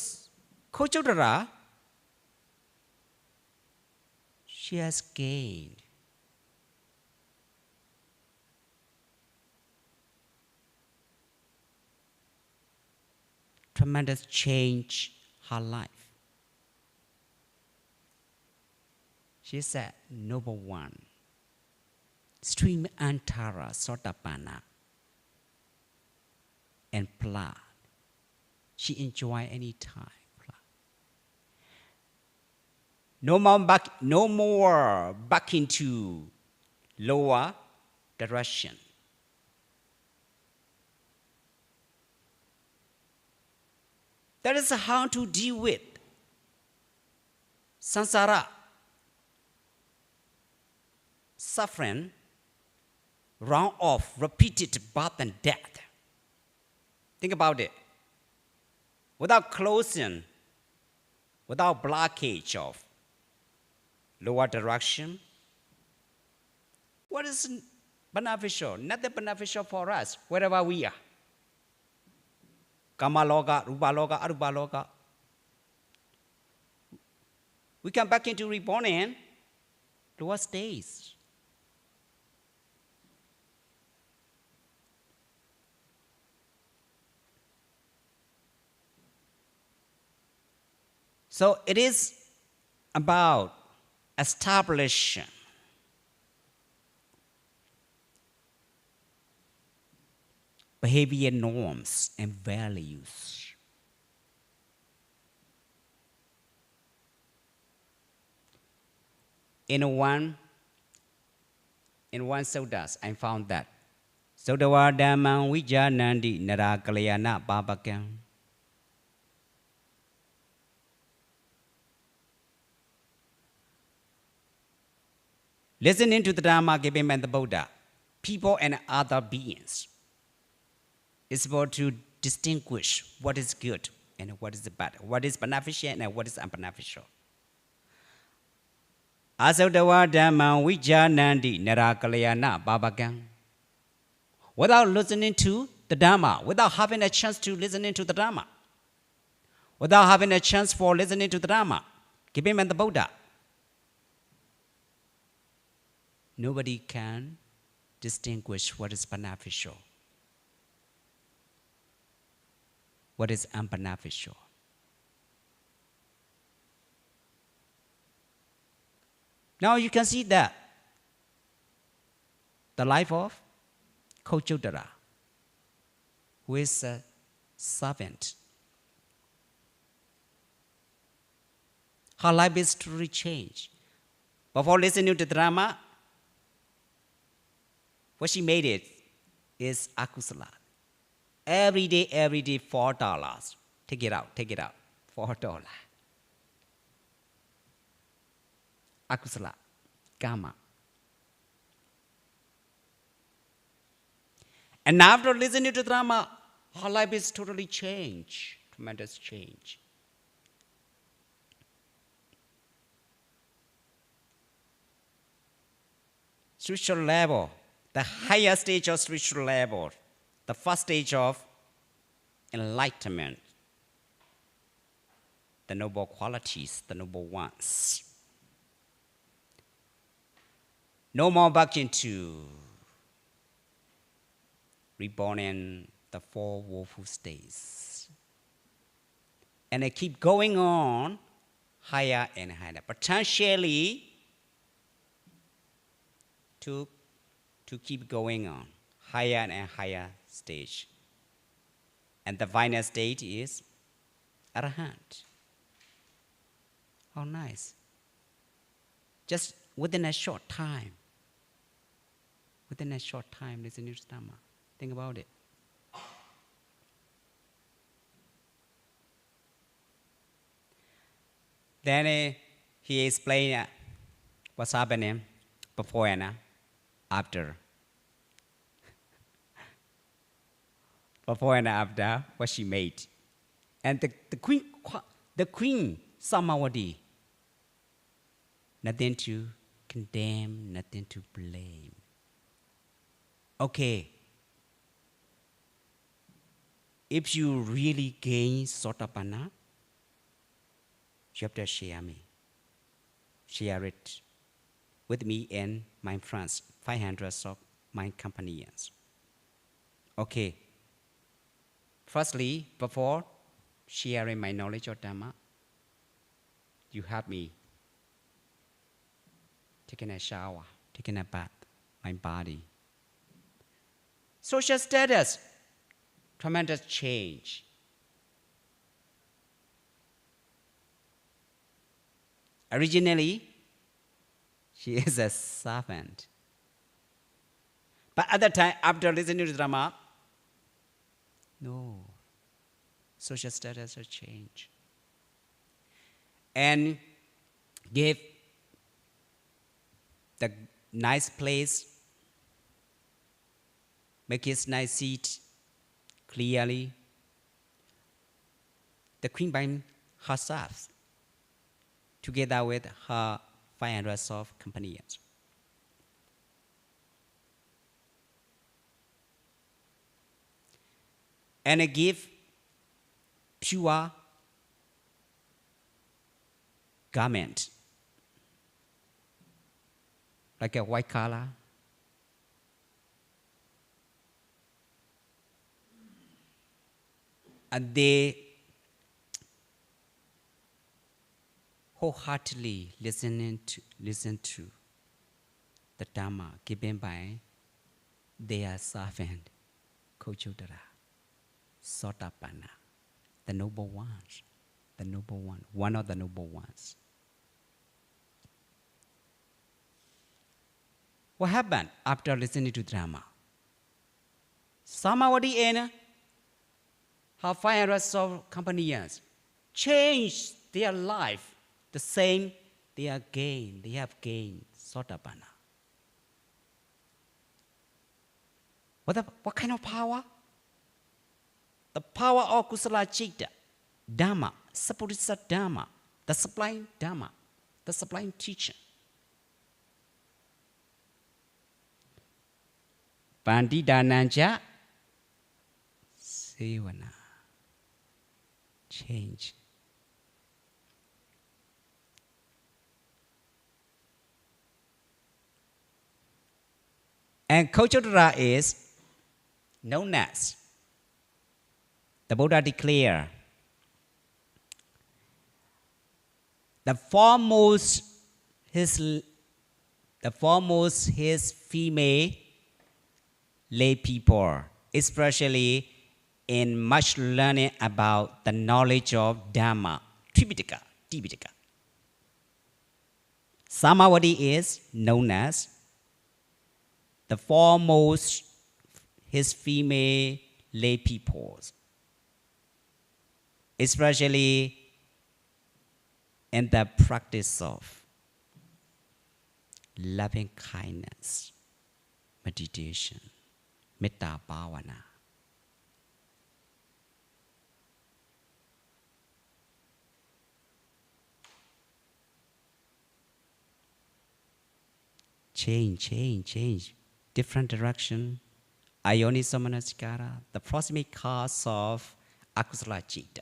Kochodara, she has gained tremendous change her life. She said, Noble One, stream Antara Sotapanna and blood. She enjoy any time. No more back into lower direction. That is how to deal with samsara, suffering, round of repeated birth and death. Think about it. Without closing, without blockage of lower direction, what is beneficial? Nothing beneficial for us, wherever we are. Kama loka, rupa loka, arupa loka. We come back into reborn in lower states. So it is about establishing behavior norms and values. In one Sutta, I found that Sodawa Dhammam Vijanandi Narakalayana Babakam. Listening to the Dharma given by the Buddha, people and other beings is about to distinguish what is good and what is bad, what is beneficial and what is unbeneficial. Asodawa Dhammam Vijanandi Narakalayana Babakam. Without listening to the Dharma, without having a chance to listen to the Dharma, without having a chance for listening to the Dharma given by the Buddha, nobody can distinguish what is beneficial, what is unbeneficial. Now you can see that the life of Kochodara, who is a servant, her life is truly changed. Before listening to the Dharma, what she made it is akusala. Every day, $4. Take it out, $4. Akusala, kama. And after listening to Dharma, her life is totally changed, tremendous change. Spiritual level, the higher stage of spiritual level, the first stage of enlightenment, the noble qualities, the noble ones. No more back into reborn in the four woeful states. And they keep going on higher and higher, potentially to keep going on higher and higher stage. And the final state is Arahant. How nice. Just within a short time. Within a short time, listening to Dhamma. Think about it. Then he explained what's happening before and after. before and after what she made. And the queen Samawati, nothing to condemn, nothing to blame. Okay, if you really gain Sotapanna, you have to share me. Share it with me and my friends, 500 of my companions. Okay. Firstly, before sharing my knowledge of Dhamma, you have me taking a shower, taking a bath, my body. Social status, tremendous change. Originally, she is a servant. But at the time, after listening to Dhamma, no, social status has changed. And give the nice place, make his nice seat clearly. The queen by herself, together with her 500 of companions. And I give pure garment, like a white color. And they wholeheartedly listen to the Dhamma given by their servant, Kochudara, Sotapanna, the noble ones, one of the noble ones. What happened after listening to Dhamma? Samawati and her 500 of companions changed their life. The same, they have gained Sotapanna. What kind of power? The power of Kusala Chitta, Dhamma, Sapurisa Dhamma, the sublime Dhamma, the sublime teaching. Pandidananja Sevana. Change. And Kochudara is known as the Buddha declared the foremost his female lay people, especially in much learning about the knowledge of Dhamma, Tripitaka. Samawati is known as the foremost his female lay peoples, especially in the practice of loving kindness, meditation, metta bhavana. Change. Different direction. Ayonisamanasikara, the proximate cause of akusala citta.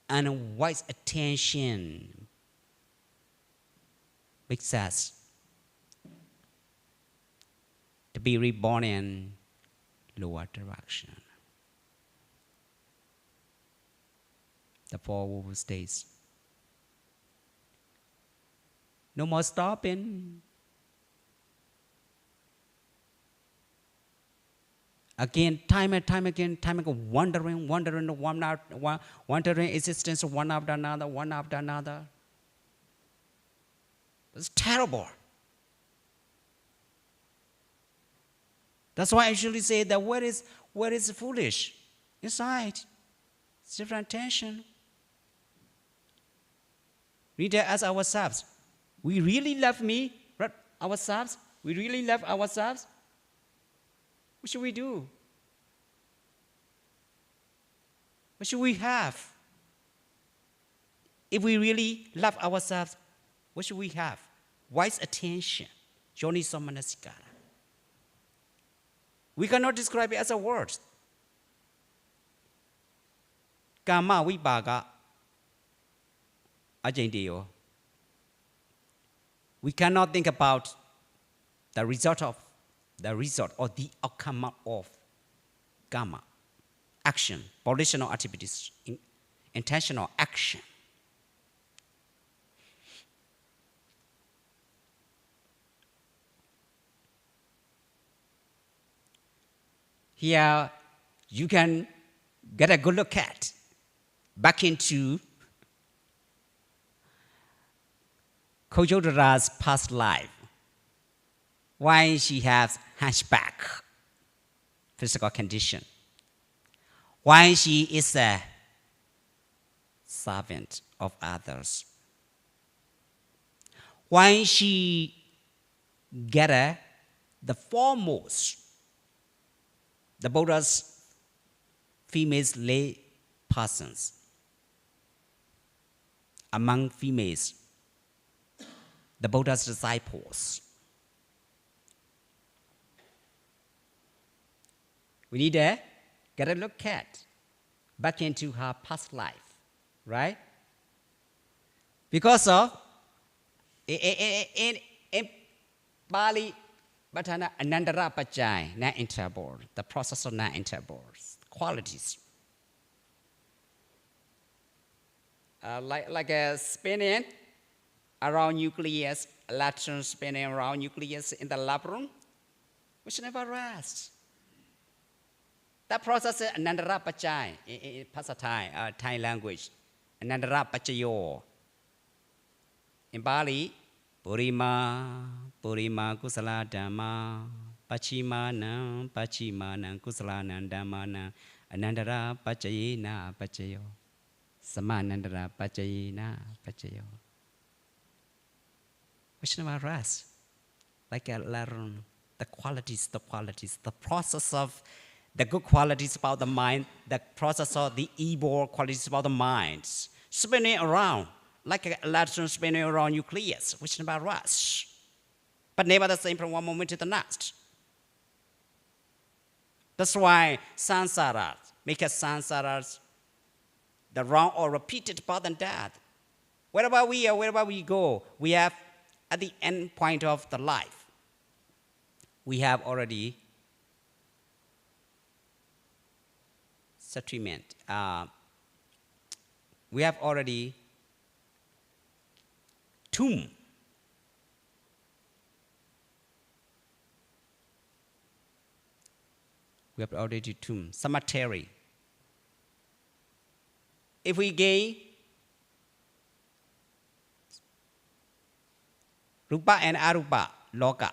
And wise attention makes us to be reborn in lower direction. The Four Noble States. No more stopping. Again, time and time again, wandering existence one after another. It's terrible. That's why I usually say that where is foolish? Inside. It's different tension. We need to ask ourselves, we really love me? Right? Ourselves? We really love ourselves? What should we do? What should we have? If we really love ourselves, what should we have? Wise attention. Yoniso manasikara. We cannot describe it as a word. Kama vipaga ajindiyo. We cannot think about the result or the outcome of karma, action, volitional activities, intentional action. Here, you can get a good look at back into Koyodara's past life. Why she has hunchback physical condition. Why she is a servant of others. Why she get the foremost, the Buddha's female lay persons. Among females, the Buddha's disciples. We need to get a look at back into her past life, right? Because of in Bali, Bhatana Anandara Pachai, na interboard, the process of na interboards, qualities. Like a spinning around nucleus, electrons spinning around nucleus in the labrum, which never rests. That process is Anandara Pachai in Pasatthai, Thai language. Anandara Pachayo. In Bali, Purima Kusala Dhamma, Pachimana Kusala Dhamma, Anandara Pachayina Pachayo. Samanandara Pachayina Pachayo. Which never rests. Like a learn the qualities, the process of the good qualities about the mind, the process of the evil qualities about the mind, spinning around like an electron spinning around nucleus, which never rests, but never the same from one moment to the next. That's why samsara, make us samsaras, the wrong or repeated birth and death. Wherever we are, wherever we go, we have at the end point of the life, we have already settlement. We have already tomb. We have already tomb, cemetery. If we gain Rupa and Arupa, Loka,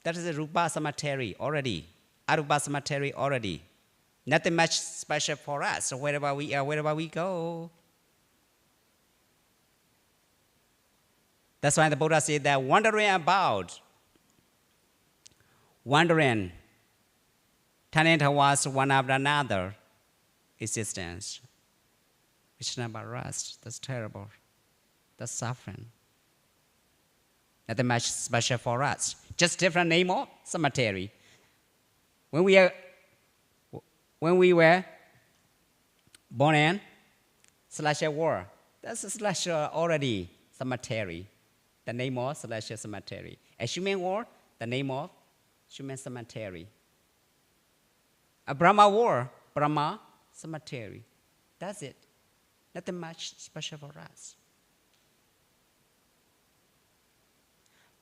that is a Rupa cemetery already, Arupa cemetery already. Nothing much special for us. So wherever we are, wherever we go. That's why the Buddha said that wandering about, turning towards one after another existence, which never rests. That's terrible. That's suffering. Nothing much special for us. Just different name of cemetery. When we were born in /war, that's a / already cemetery. The name of / cemetery. A human war, the name of human cemetery. A Brahma war, Brahma cemetery. That's it. Nothing much special for us.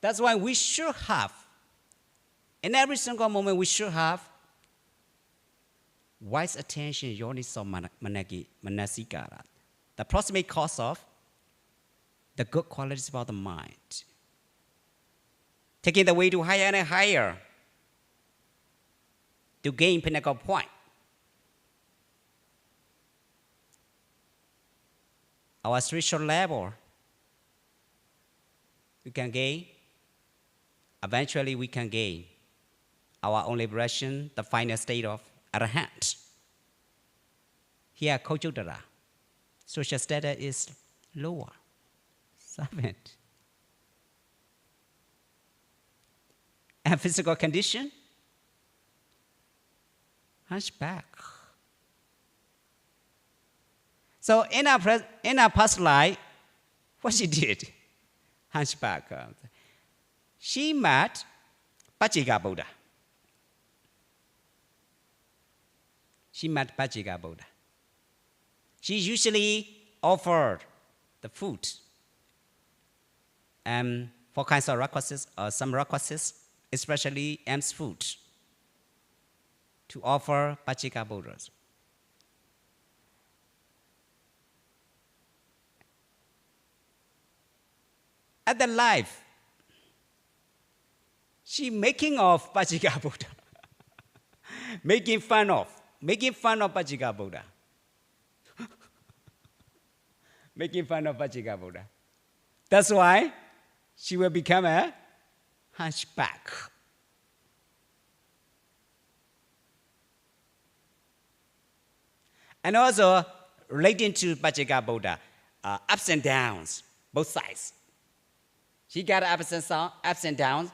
That's why we should have, in every single moment, we should have wise attention, yoniso manasikara, the proximate cause of the good qualities about the mind. Taking the way to higher and higher to gain pinnacle point. Our spiritual level, we can gain. Eventually, we can gain our own liberation, the final state of Arahant. Here, Kochudara. Social status is lower. Servant. And physical condition? Hunchback. So in our past life, what she did? Hunchback. She met Pachika Buddha. She met Pachika Buddha. She usually offered the food for kinds of requests, some requests, especially alms food, to offer Pachika Buddhas. At the life, she making of Pachika Buddha, making fun of Pachika Buddha, making fun of Pachika Buddha. That's why she will become a hunchback. And also relating to Pachika Buddha, ups and downs, both sides. She got ups and downs,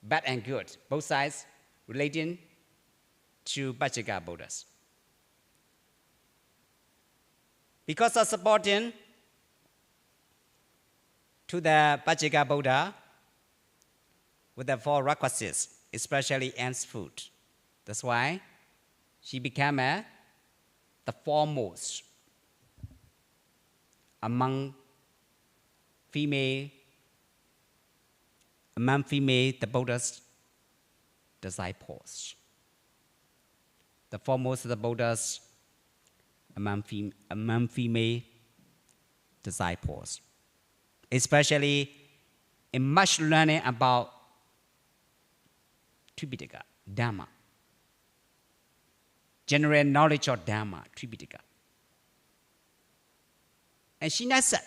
bad and good, both sides relating to Pachika Buddhas. Because of supporting to the Pachika Buddha with the 4 requisites, especially alms food. That's why she became the foremost among female, the Buddha's disciples. The foremost of the Buddha's among female disciples, especially in much learning about Tripitaka, Dhamma, general knowledge of Dhamma, Tripitaka. And she said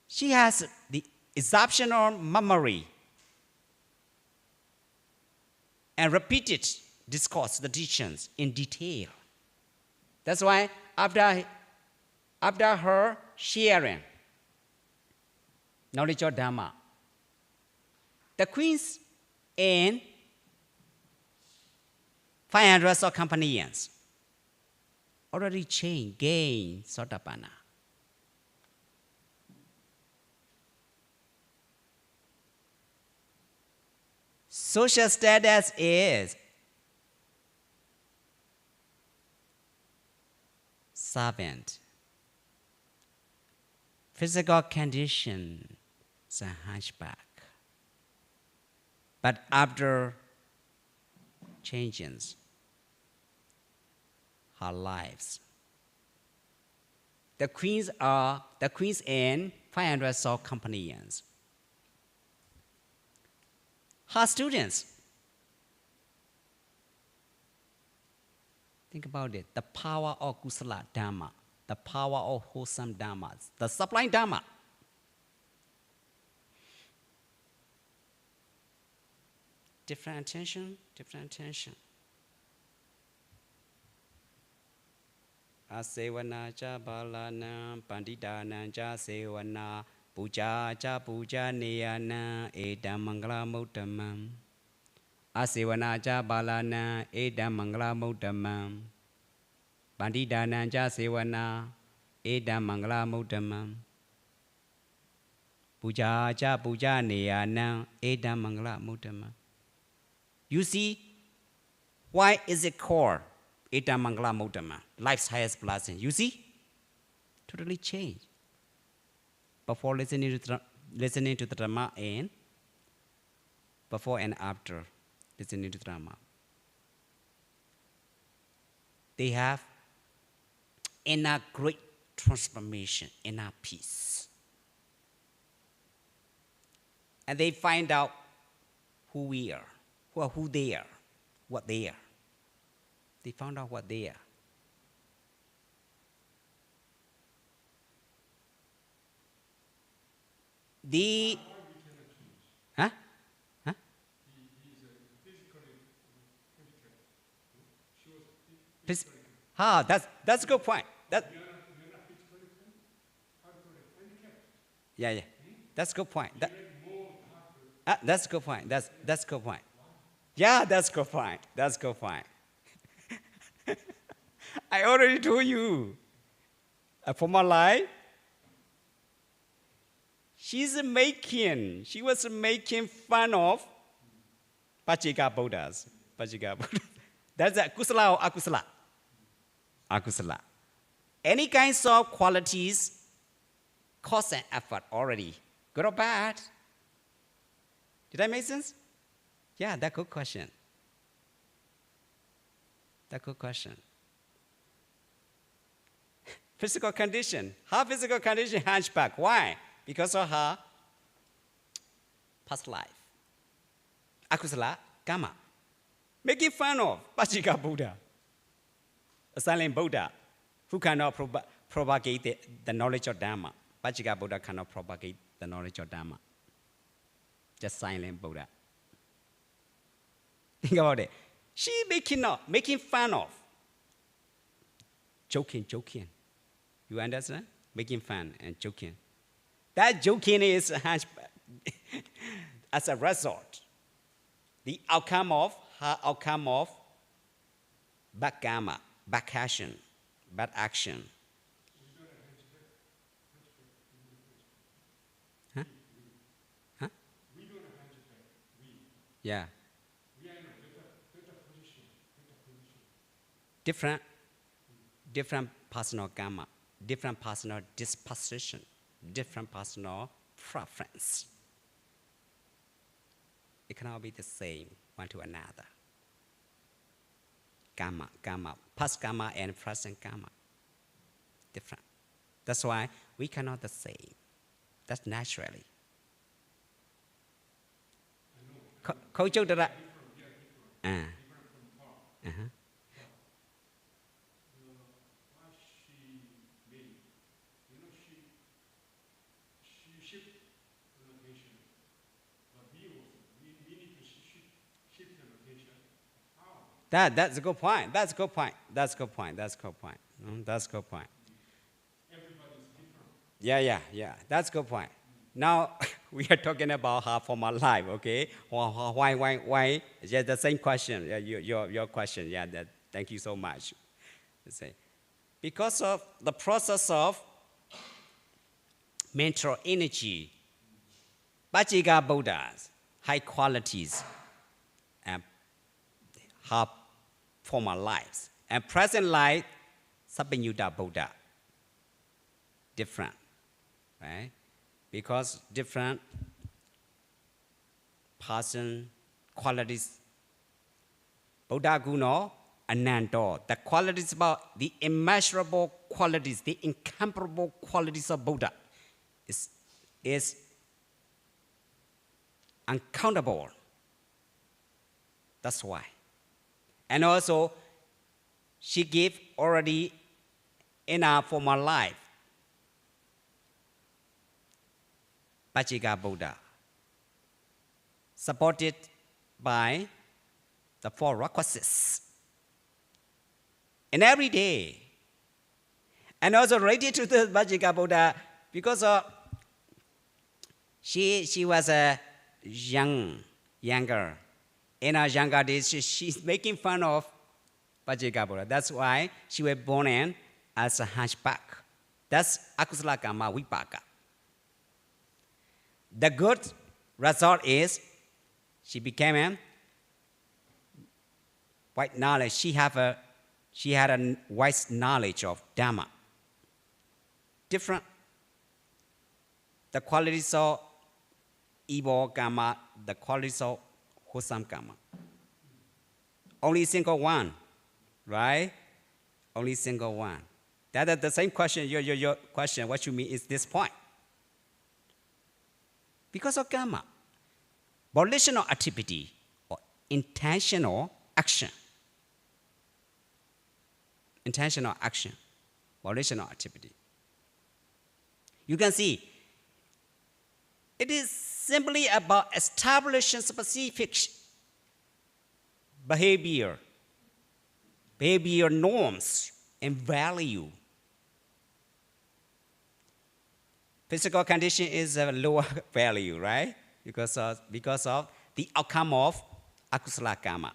she has the exceptional memory and repeated discourse, the teachings in detail. That's why after her sharing knowledge of Dhamma, the queens and 500 of companions already gained Sotapanna. Social status is servant. Physical condition is a hunchback. But after changes her lives, the queens and 500 soul companions. Her students. Think about it. The power of Kusala Dhamma, the power of wholesome Dhammas, the sublime Dhamma. Different attention, different attention. Asevana cha balana, panditana cha sevana, puja cha puja neyana, edam mangala mutamam. Asevana cha balana, edam mangala mutamam. Panditana cha sevana, edam mangala mutamam. Puja cha puja neyana, edam mangala mutamam. You see, why is it called Ita Mangala Muttama, life's highest blessing? You see, totally changed. Before listening to the Dhamma and before and after listening to the Dhamma, they have inner great transformation, inner peace, and they find out who we are. Well, who they are, what they are. They found out what they are. The huh? Huh? He's physically handicapped. She was physically that's a good point. That, yeah, yeah. That's a good point. That's a good point. That's a good point. Yeah, that's a good point. That's a good point. I already told you. For my life, she was making fun of Pachika Buddhas. Pachika Buddhas. That's a kusala or akusala. Akusala. Any kinds of qualities cost and effort already. Good or bad? Did that make sense? Yeah, that's a good question. That's a good question. Physical condition. Her physical condition hunchback. Why? Because of her past life. Akusala, karma. Making fun of Pachika Buddha, a silent Buddha who cannot propagate the knowledge of Dharma. Pachika Buddha cannot propagate the knowledge of Dharma. Just silent Buddha. Think about it. She making fun of. Joking. You understand? Making fun and joking. That joking is as a result. The outcome of bad karma, bad action, bad action. Huh? Huh? Yeah. Different personal karma, different personal disposition, different personal preference. It cannot be the same one to another. Karma, past karma and present karma, different. That's why we cannot the same. That's naturally. Culture that. That's a good point. That's a good point. That's a good point. That's a good point. That's a good point. Yeah. That's a good point. Now we are talking about her former life, okay? Why? Yeah, the same question. Yeah, your question. Yeah, thank you so much. Because of the process of mental energy, Pachika Buddhas, high qualities, and her former lives. And present life, Sabanyuta Buddha. Different, right? Because different person, qualities. Buddha Guna, Anando. The qualities about the immeasurable qualities, the incomparable qualities of Buddha is uncountable. That's why. And also, she gave already in her former life, Pachika Buddha, supported by the four requisites. And every day, and also related to the Pachika Buddha, because she was a younger. In her younger days, she's making fun of Pachika Buddha. That's why she was born in as a hunchback. That's akusala karma vipaka. The good result is she became a white knowledge. She had a wise knowledge of Dharma. Different. The qualities of evil karma, the qualities of wholesome karma. Only single one, right? Only single one. That's the same question. Your question, what you mean is this point. Because of karma, volitional activity or intentional action. Intentional action, volitional activity. You can see it is simply about establishing specific behavior norms and value Physical condition is a lower value, right? Because of the outcome of akusala karma.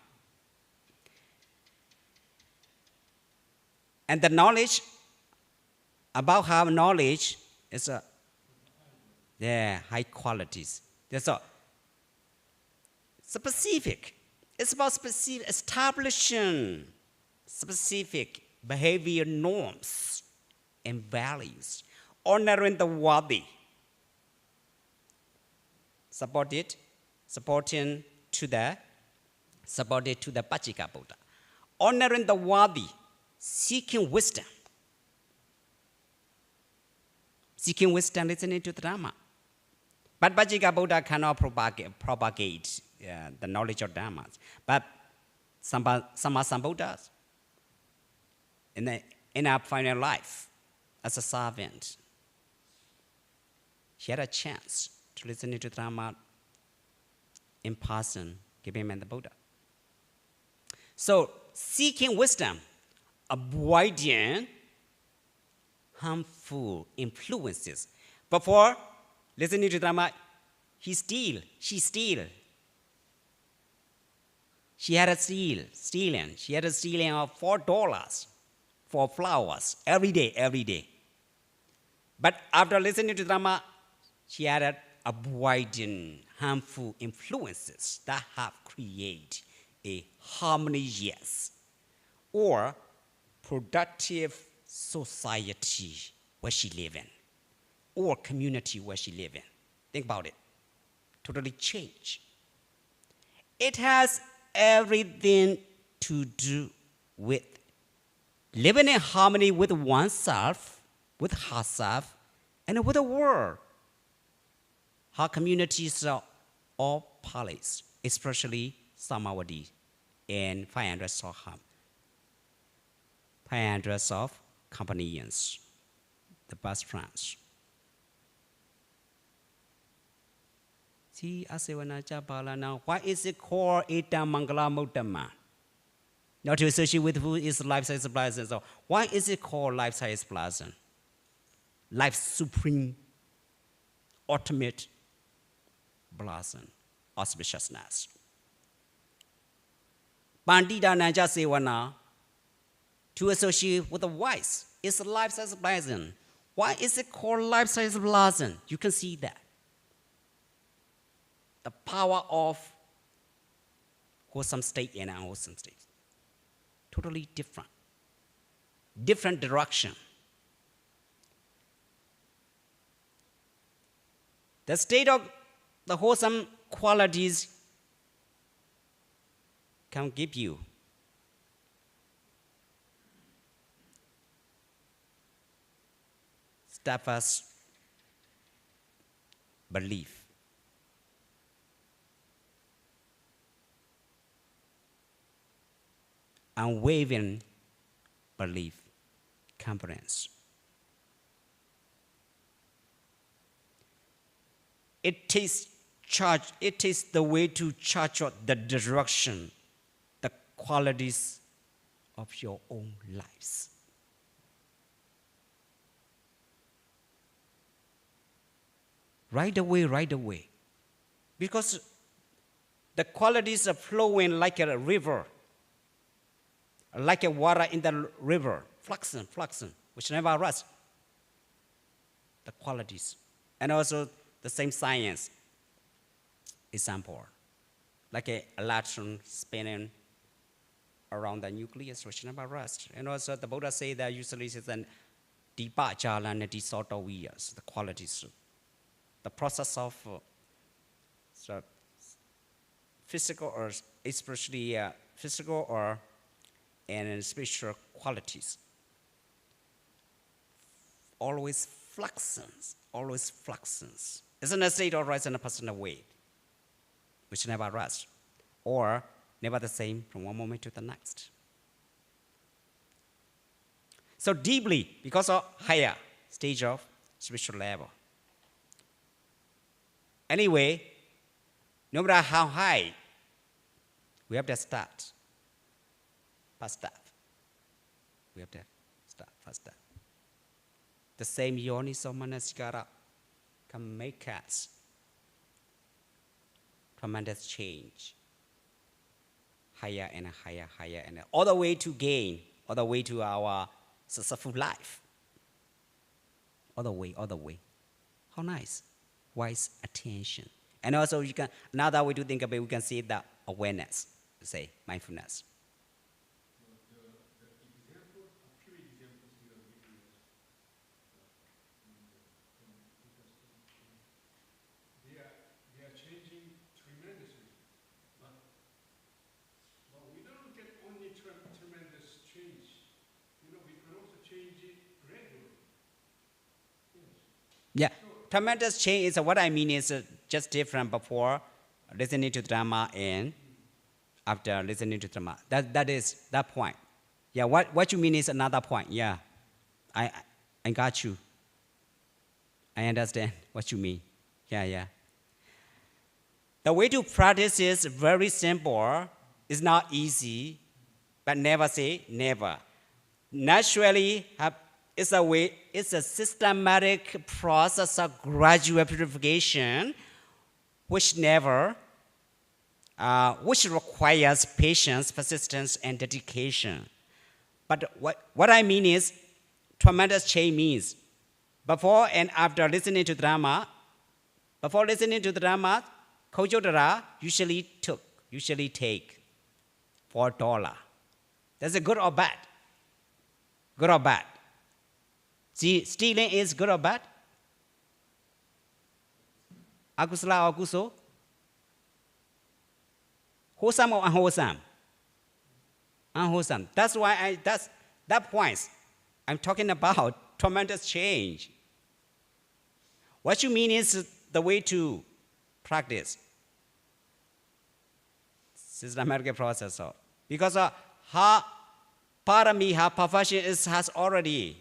And the knowledge, about how knowledge is high qualities. That's all. Specific. It's about specific establishing specific behavior norms and values. Honoring the worthy. Supported to the Pachika Buddha. Honoring the worthy, seeking wisdom. Seeking wisdom, listening to the Dharma. But Pachika Buddha cannot propagate the knowledge of Dharma. But some Buddhas, in our final life, as a servant, he had a chance to listen to Dharma in person, giving him the Buddha. So, seeking wisdom, avoiding harmful influences. Before listening to Dharma, she steal. She had a stealing. She had a stealing of $4 for flowers every day. But after listening to Dharma, she added avoiding harmful influences that have created a harmonious or productive society where she lives in, or community where she lives in. Think about it. Totally change. It has everything to do with living in harmony with oneself, with herself, and with the world. Her communities are all palace, especially Samawati and 500 Soham. 500 of companions, the best friends. See, Asivanacha Bala now, why is it called Ita Mangala Mutama? Not to associate with who is life-size blessing. So why is it called life-size blessing? Life's supreme, ultimate blessing, auspiciousness. Pandita Nanja Sevana, to associate with the wise, is a life-size blessing. Why is it called life-size blessing? You can see that. The power of wholesome state and unwholesome state. Totally different. Different direction. The state of the wholesome qualities can give you steadfast belief. Unwavering belief, confidence. It takes the way to charge out the direction, the qualities of your own lives. Right away. Because the qualities are flowing like a river, like a water in the river, fluxing, which never rusts. The qualities. And also the same science example, like an electron spinning around the nucleus, which never rusts. And also the Buddha say that usually it's an dipa jala and disort years, the qualities. The process of physical or especially physical or and spiritual qualities. Always fluxes. It's in a state or rise in a personal way, which never rests, or never the same from one moment to the next. So deeply, because of higher stage of spiritual level. Anyway, no matter how high, we have to start. First step. We have to start first step. The same yoni so manasikara can make us tremendous change. Higher and higher, higher and all the way to gain, all the way to our successful life. All the way, all the way. How nice. Wise attention. And also you can, another way to think about it, we can see the awareness, say mindfulness. They are changing tremendously. But we don't get only tremendous change. You know, we can also change it gradually. Yes. Yeah, tremendous change is what I mean is just different before listening to drama and after listening to drama. That is that point. Yeah, what you mean is another point. Yeah, I got you. I understand what you mean. Yeah. The way to practice is very simple. It's not easy, but never say never. Naturally, it's a way. It's a systematic process of gradual purification, which requires patience, persistence, and dedication. But what I mean is, tremendous change means before and after listening to drama. Before listening to the drama, Kojodara usually take $4. That's a good or bad? Good or bad? See, stealing is good or bad? Akusala or kuso? Wholesome or unwholesome? Unwholesome. That's why that point. I'm talking about tremendous change. What you mean is the way to practice systematic process. Because her parami, her perfection has already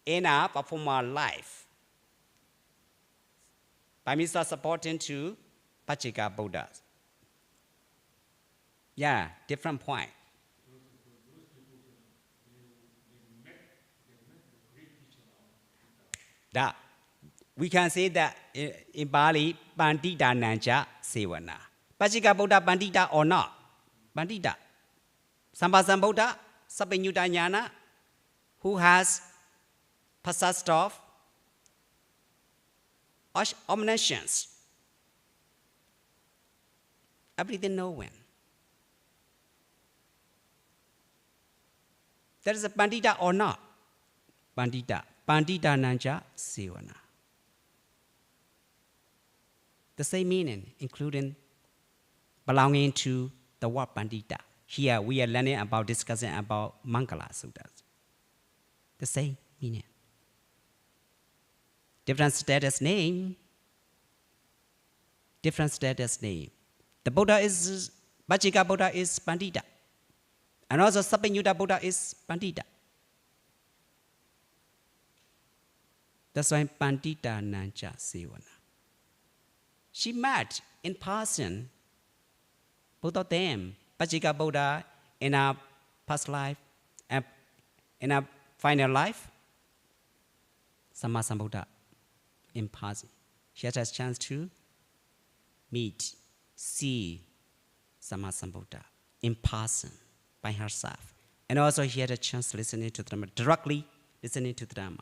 enough for my life. By me start supporting to Pachika Buddhas. Yeah, different point. That we can say that in Bali, Pandita Nanja Sevana. Pachika Buddha Pandita or not? Pandita. Sambasambuddha, Sabinyuta Jnana, who has possessed of omniscience. Everything knowing. There is a Pandita or not? Pandita. Pandita Nanja Sevana. The same meaning, including belonging to the word Pandita. Here we are learning about, discussing about Mangala Suttas. The same meaning. Different status name. Different status name. The Buddha is, Vajika Buddha is Pandita. And also Sabinyuta Buddha is Pandita. That's why Pandita Nanja Sevana. She met in person, both of them, Pachika Buddha in our past life and in our final life, Sammasambuddha in person. She had a chance to meet, see Sammasambuddha in person by herself. And also she had a chance to listen to the Dhamma, directly listening to the Dhamma.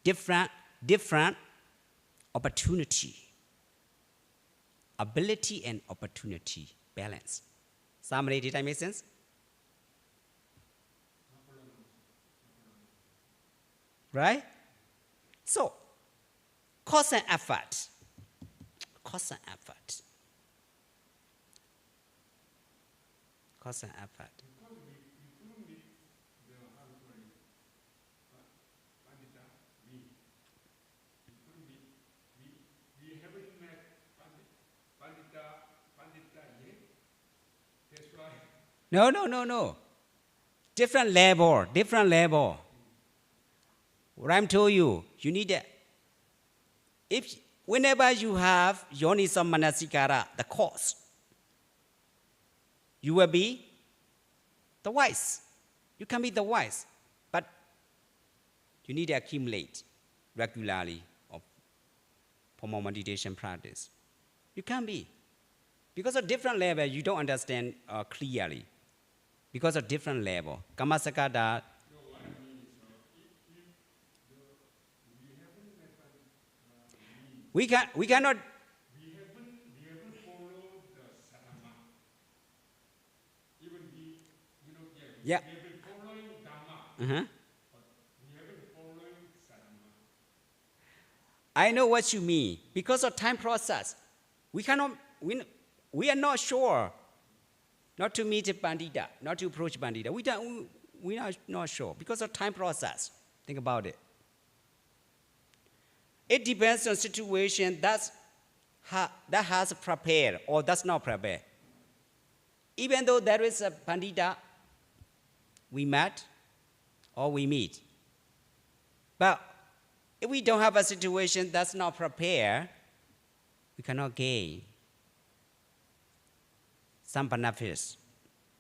Different opportunity, ability and opportunity balance. Somebody, did I make sense? Right? So, cause and effort. Cause and effort. Cause and effort. No. Different level. What I'm telling you, you need that. Whenever you have yonisa manasikara, the cause, you will be the wise. You can be the wise. But You need to accumulate regularly of formal meditation practice. You can't be. Because of different level, you don't understand clearly. Because of different level. Kamasakata. We cannot. We haven't followed the sadhana. Even Yeah. we have been following dhamma, Uh-huh. but we haven't following sadhana. I know what you mean. Because of time process, we are not sure not to meet a bandita, not to approach bandita. We are not sure because of time process. Think about it. It depends on situation that has prepared or does not prepare. Even though there is a pandita, we met or we meet. But if we don't have a situation that's not prepared, we cannot gain some benefits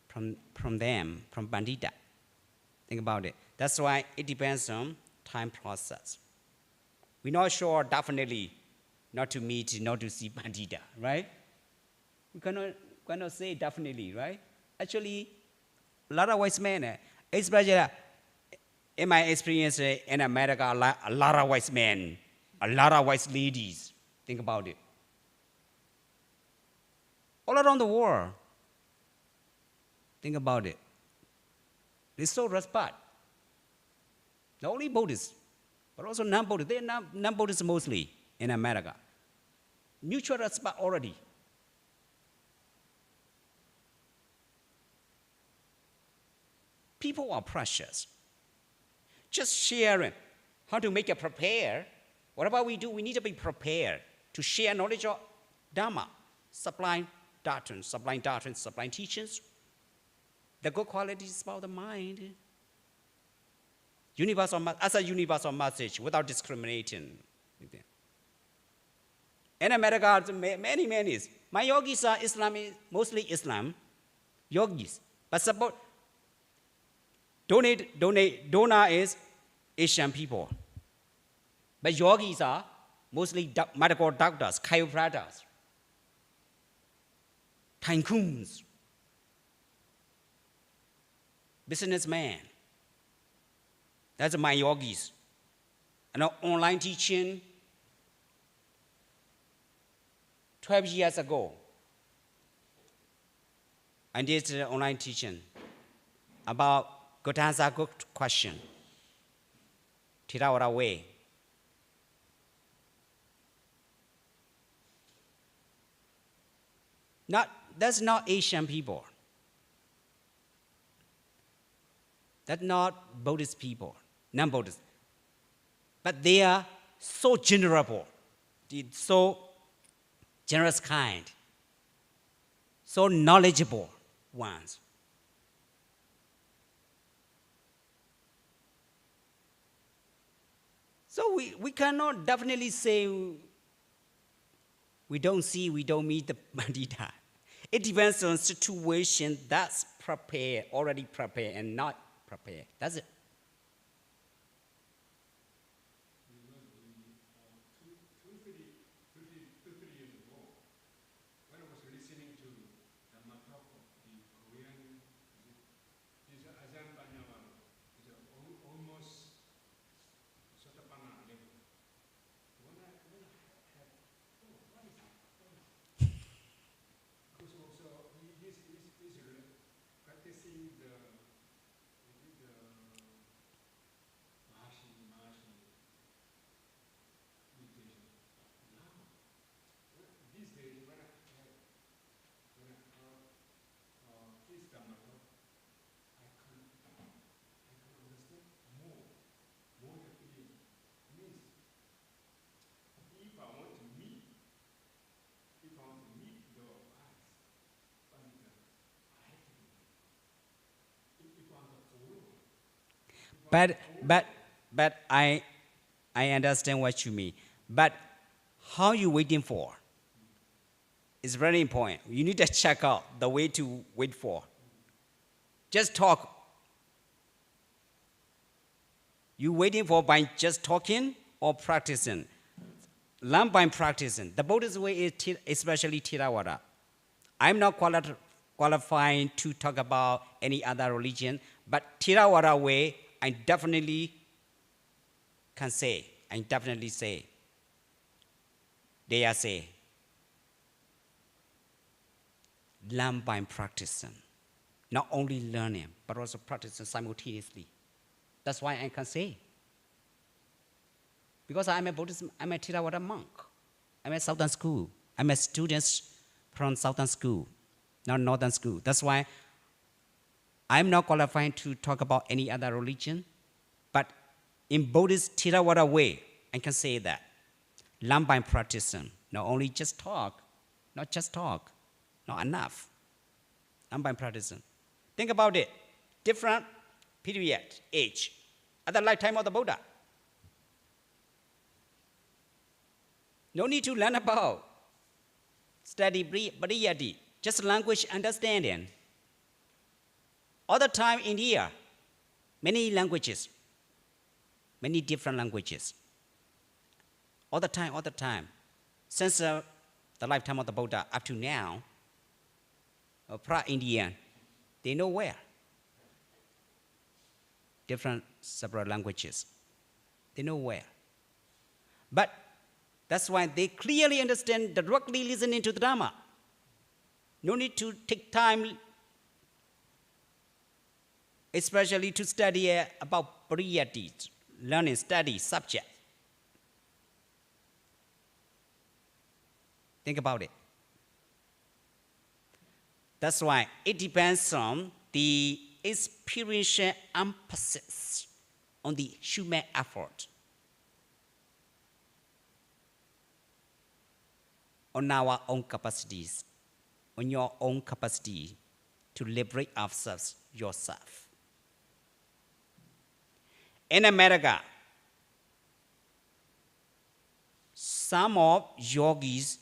from them, from pandita. Think about it. That's why it depends on time process. We're not sure definitely not to meet, not to see pandita, right? We cannot say definitely, right? Actually, a lot of wise men, especially in my experience in America, a lot of wise men, a lot of wise ladies. Think about it. All around the world. Think about it. There's so respect. Not only Buddhists, but also non-Buddhists. They're non-Buddhists mostly in America. Mutual respect already. People are precious. Just sharing how to make it prepare. Whatever we do, we need to be prepared to share knowledge of Dhamma, sublime doctrines, sublime teachings. The good qualities about the mind. As a universal message without discriminating. In America, many. My yogis are Islamic, mostly Islam, yogis. But support, donor is Asian people. But yogis are mostly medical doctors, chiropractors, tycoons, businessmen. That's my yogis. And online teaching 12 years ago. I did online teaching about good answer, good question. Tirawara way. That's not Asian people. That's not Buddhist people, non-Buddhist. But they are so generous, so generous kind, so knowledgeable ones. So we cannot definitely say we don't meet the bandita. It depends on situation that's prepared, already prepared, and not prepared. That's it. Two, 3 years ago, when I was listening to Dhamma talk of the Korean, this Ajahn Panyawan, is almost Sotapanna level. When I had, what is it? Because also he's practicing the Mahashi meditation. Now, these days when I heard his Dhamma talk, I can understand more than he means. If I want to meet your eyes, Pandita, I have to do that. If I want to follow. But I understand what you mean. But how you waiting for is very important. You need to check out the way to wait for. Just talk. You waiting for by just talking or practicing? Learn by practicing. The Buddhist way is especially Theravada. I'm not qualifying to talk about any other religion, but Theravada way, I definitely can say, I definitely say, they are say, learn by practicing. Not only learning, but also practicing simultaneously. That's why I can say. Because I'm a Buddhist, I'm a Theravada monk. I'm a Southern school. I'm a student from Southern school, not Northern school. That's why I'm not qualified to talk about any other religion, but in Buddhist Theravada way, I can say that. Learn by practicing. Not only just talk, not just talk, not enough. Learn by practicing. Think about it. Different period, age, at the lifetime of the Buddha. No need to learn about study Pariyati, just language understanding. All the time in here, many languages, many different languages. All the time. Since the lifetime of the Buddha up to now, pra-Indian, they know where. Different separate languages. They know where. But that's why they clearly understand directly listening to the Dhamma. No need to take time, especially to study about Pariyati, learning, study, subject. Think about it. That's why it depends on the experiential emphasis on the human effort, on our own capacities, on your own capacity to liberate ourselves yourself. In America, some of yogis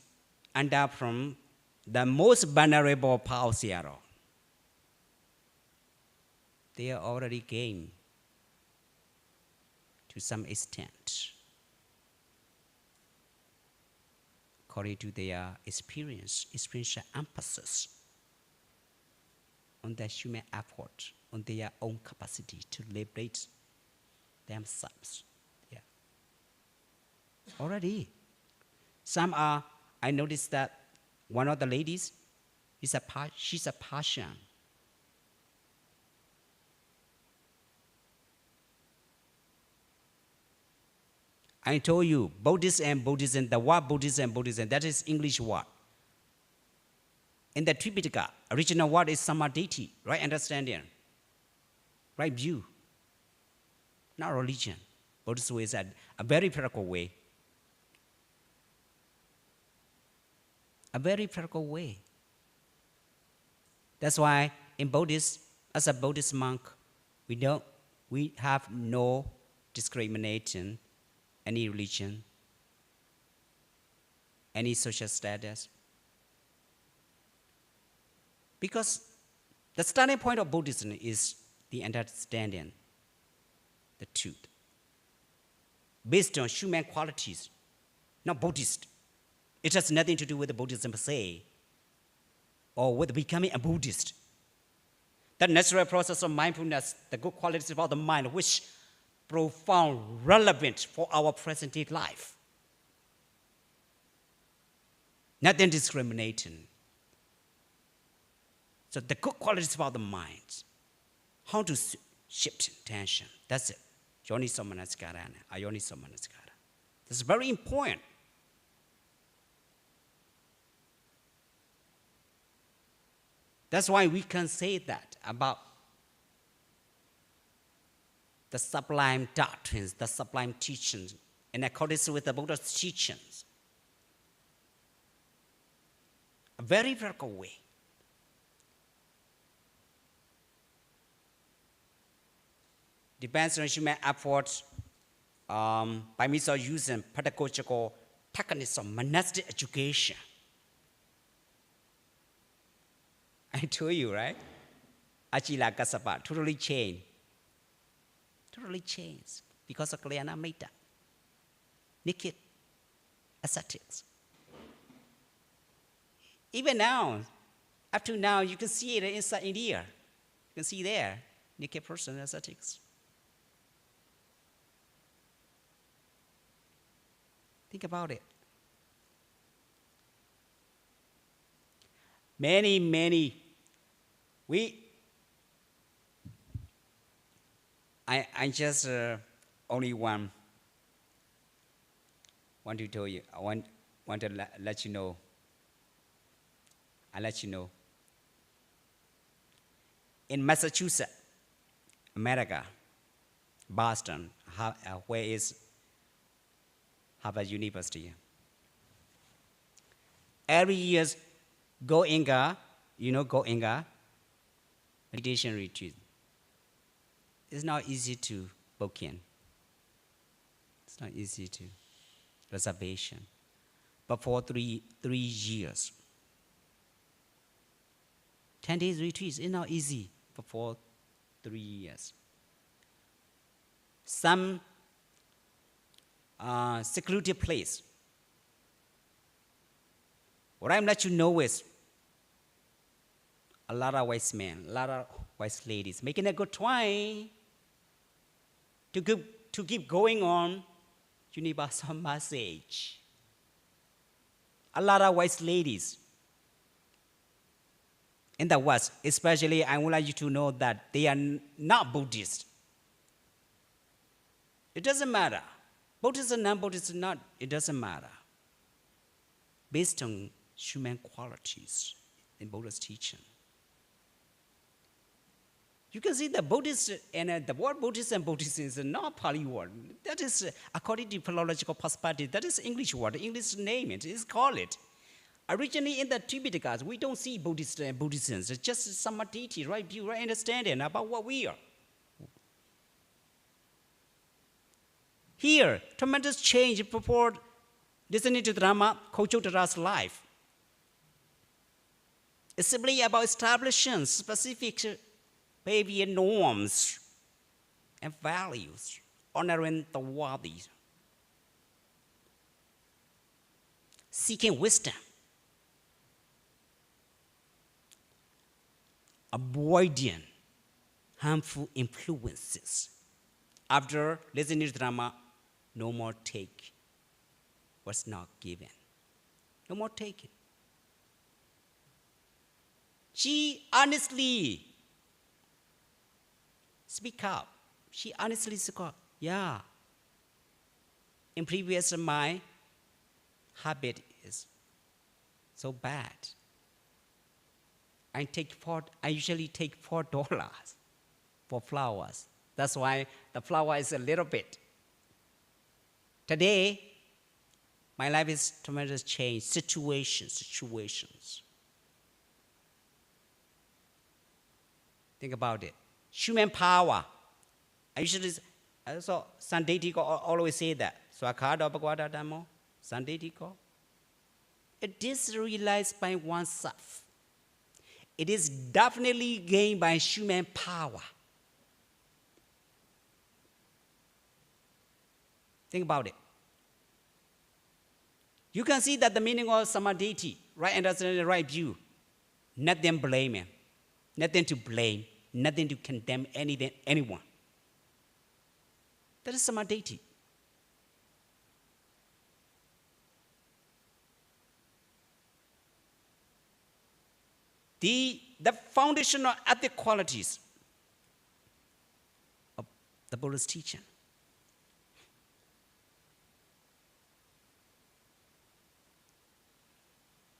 end up from the most vulnerable part of Seattle. They are already gained to some extent, according to their experiential emphasis on their human effort, on their own capacity to liberate themselves. Yeah. Already. Some are, I noticed that one of the ladies, she's a Persian. I told you, Buddhism and Buddhism, the word Buddhism and Buddhism, that is English word. In the Tripitaka, original word is Samadhi, right understanding, right view, not religion. Buddhism is a very practical way. A very practical way. That's why in Buddhist, as a Buddhist monk, we have no discrimination, any religion, any social status. Because the starting point of Buddhism is the understanding, the truth, based on human qualities, not Buddhist. It has nothing to do with the Buddhism per se, or with becoming a Buddhist. The natural process of mindfulness, the good qualities about the mind, which profound, relevant for our present-day life. Nothing discriminating. So the good qualities about the mind, how to shift tension, that's it. Yoniso manasikara and ayoniso manasikara. This is very important. That's why we can say that about the sublime doctrines, the sublime teachings, in accordance with the Buddha's teachings. A very practical way. Depends on human effort by means of using pedagogical techniques of monastic education. I told you, right? Achila Kasapa, totally changed. Totally changed. because of Kalyana Metta. Naked ascetics. Even now, up to now, you can see it inside India. You can see there, naked person ascetics. Think about it. Many. I just only want to tell you. I want to let you know. I let you know. In Massachusetts, America, Boston, where is Harvard University? Every year, Goenga, meditation retreat. It's not easy to book in. It's not easy to reservation. But for 3 years, 10 days retreats is not easy for 3 years. Some secluded place. What I'm let you know is a lot of wise men, a lot of wise ladies making a good try to keep going on universal message. A lot of wise ladies in the West, especially, I would like you to know that they are not Buddhist. It doesn't matter. Buddhist or non-Buddhist or not, it doesn't matter. Based on human qualities in Buddha's teaching. You can see the Buddhist, and the word Buddhist and Buddhism is not Pali word. That is, according to philological perspective, that is English word, English name it, is called it. Originally in the Tibeticans, we don't see Buddhist and Buddhisms, it's just samadhi, right view, right understanding about what we are. Here, tremendous change before listening to drama, Kochotara's life. It's simply about establishing specific behavior norms and values, honoring the worthy, seeking wisdom, avoiding harmful influences. After listening to drama, no more take was not given. No more taking. She honestly speak up. She honestly said, yeah. In previous, my habit is so bad. I usually take $4 for flowers. That's why the flower is a little bit. Today, my life is tremendous change, situations. Think about it. Human power. I usually, so Sandetiko always say that. Swakada Bhagavata Dhammo, Sandetiko. It is realized by oneself. It is definitely gained by human power. Think about it. You can see that the meaning of samadhi, right understanding, right view, nothing blaming, nothing to blame, nothing to condemn anyone. That is samadhi. The foundational ethic qualities of the Buddha's teaching.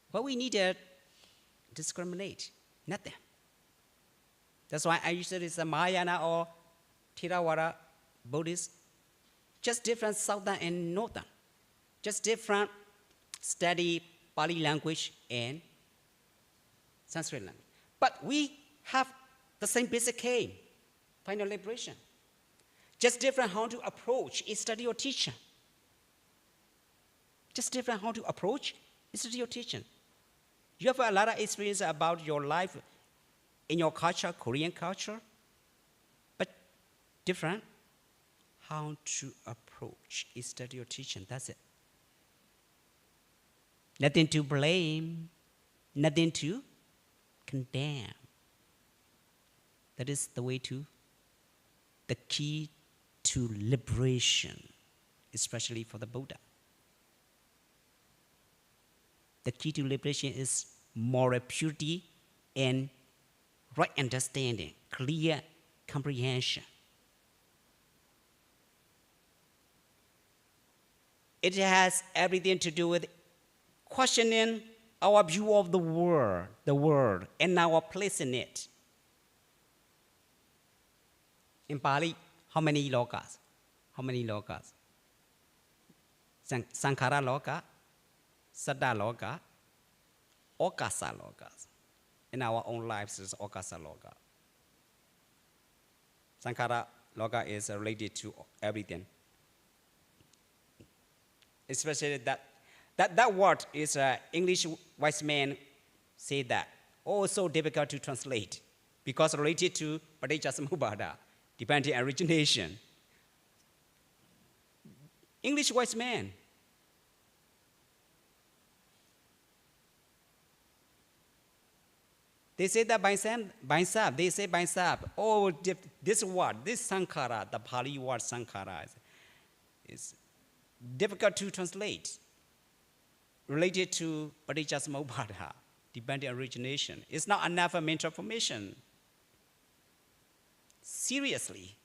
What we need to discriminate, nothing. That's why I usually say Mahayana or Theravada Buddhist, just different southern and northern, just different study Pali language and Sanskrit language. But we have the same basic aim, final liberation. Just different how to approach a study or teaching. Just different how to approach a study or teaching. You have a lot of experience about your life in your culture, Korean culture, but different how to approach a study or teaching. That's it. Nothing to blame, nothing to condemn. That is the key to liberation, especially for the Buddha. The key to liberation is moral purity and right understanding, clear comprehension. It has everything to do with questioning our view of the world, and our place in it. In Pali, how many lokas? How many lokas? Sankhara loka, Saddha loka, Okasa lokas. In our own lives, is Okasa loka. Sankhara loka is related to everything. Especially that word is English wise man say that. Oh, so difficult to translate because related to Paticcasamuppada, depending on origination. English wise man. They say that by sab, they say by sab. Oh, this word, this sankhara, the Pali word sankhara is difficult to translate. Related to Paticcasamuppada, depending on origination. It's not enough mental formation. Seriously.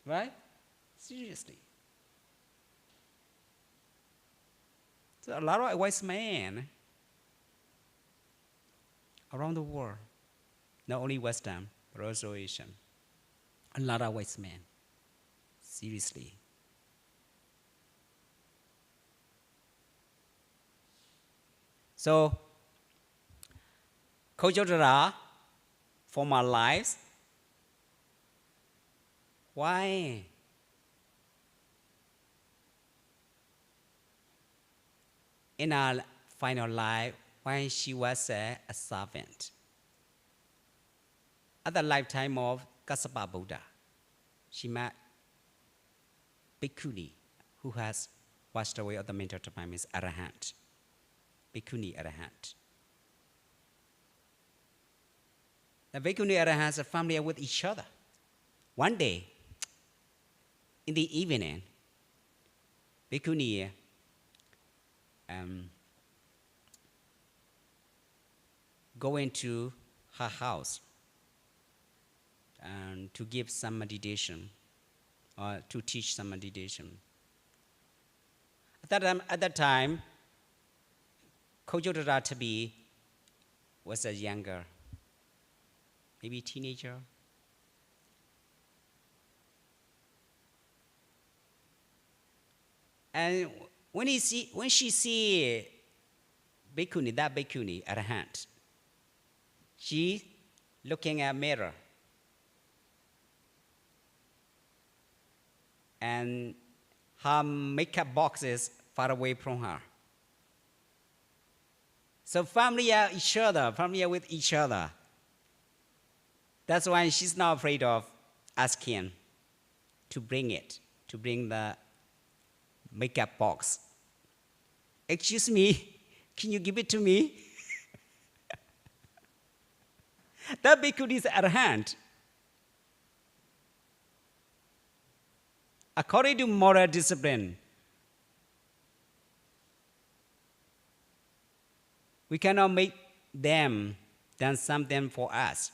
Right? Seriously. So a lot of wise men around the world, not only Western, but also Asian. A lot of wise men. Seriously. So, Kojodara, for my lives, why? In our final life, when she was a servant. At the lifetime of Kassapa Buddha, she met Bhikkhuni, who has washed away all the mental torment, is Arahant. Bhikkhuni Arahant. The Bhikkhuni Arahants are familiar with each other. One day, in the evening, Bhikkhuni go into her house and to give some meditation or to teach some meditation. At that time, Kojodara was a younger, maybe teenager. And when she see Bhikkhuni, that Bhikkhuni at her hand, she looking at a mirror. And her makeup box is far away from her. So familiar with each other. That's why she's not afraid of asking to bring the makeup box. Excuse me, can you give it to me? That bhikkhuni is at hand. According to moral discipline, we cannot make them done something for us.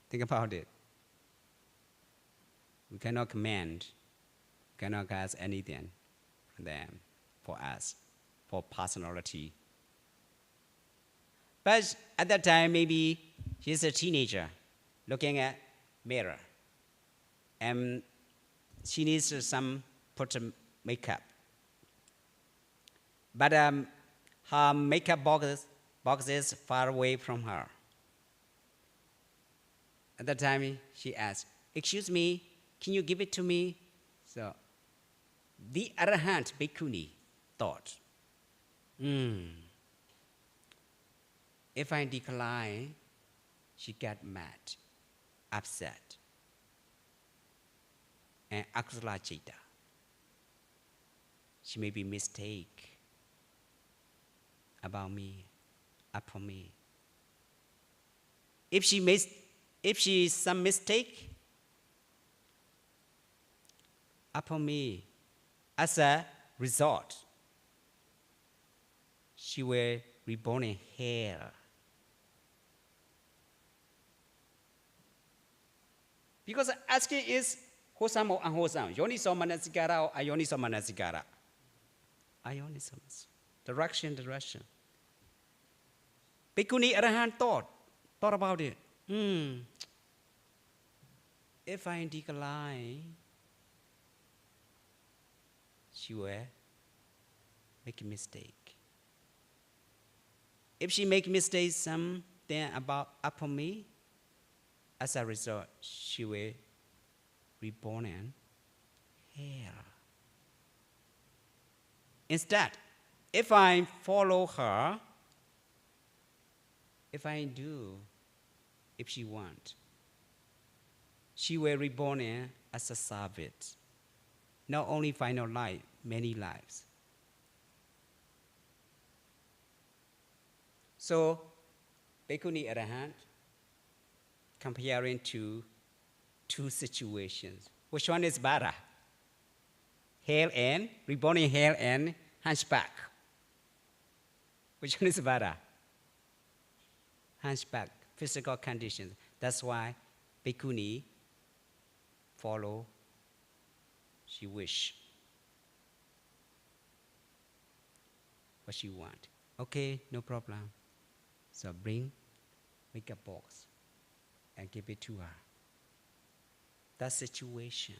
Think about it. We cannot command, cannot ask anything from them for us, for personality. But at that time, maybe she's a teenager looking at mirror. And she needs some put makeup. But her makeup box is far away from her. At that time, she asked, excuse me, can you give it to me? So the Arahant Bhikkhuni thought, if I decline, she got mad. upset and Aksalachita. She may be mistake about me, upon me. If she some mistake upon me, as a result, she will reborn in hell. Because asking is wholesome or unwholesome. Yoniso manasikara or ayoniso manasikara. Ayoniso. Direction. Bhikkhuni Arahant thought about it. If I decline, she will make a mistake. If she make mistakes something upon me, as a result, she will reborn in hell. Instead, if I follow her, if I do, if she wants, she will reborn in as a servant. Not only final life, many lives. So, Bhikkhuni Arahant, comparing to two situations. Which one is better? Hell and, reborn in hell and hunchback. Which one is better? Hunchback, physical conditions. That's why Bhikkhuni follow, she wish what she want. Okay, no problem. So bring makeup box and give it to her. That situation,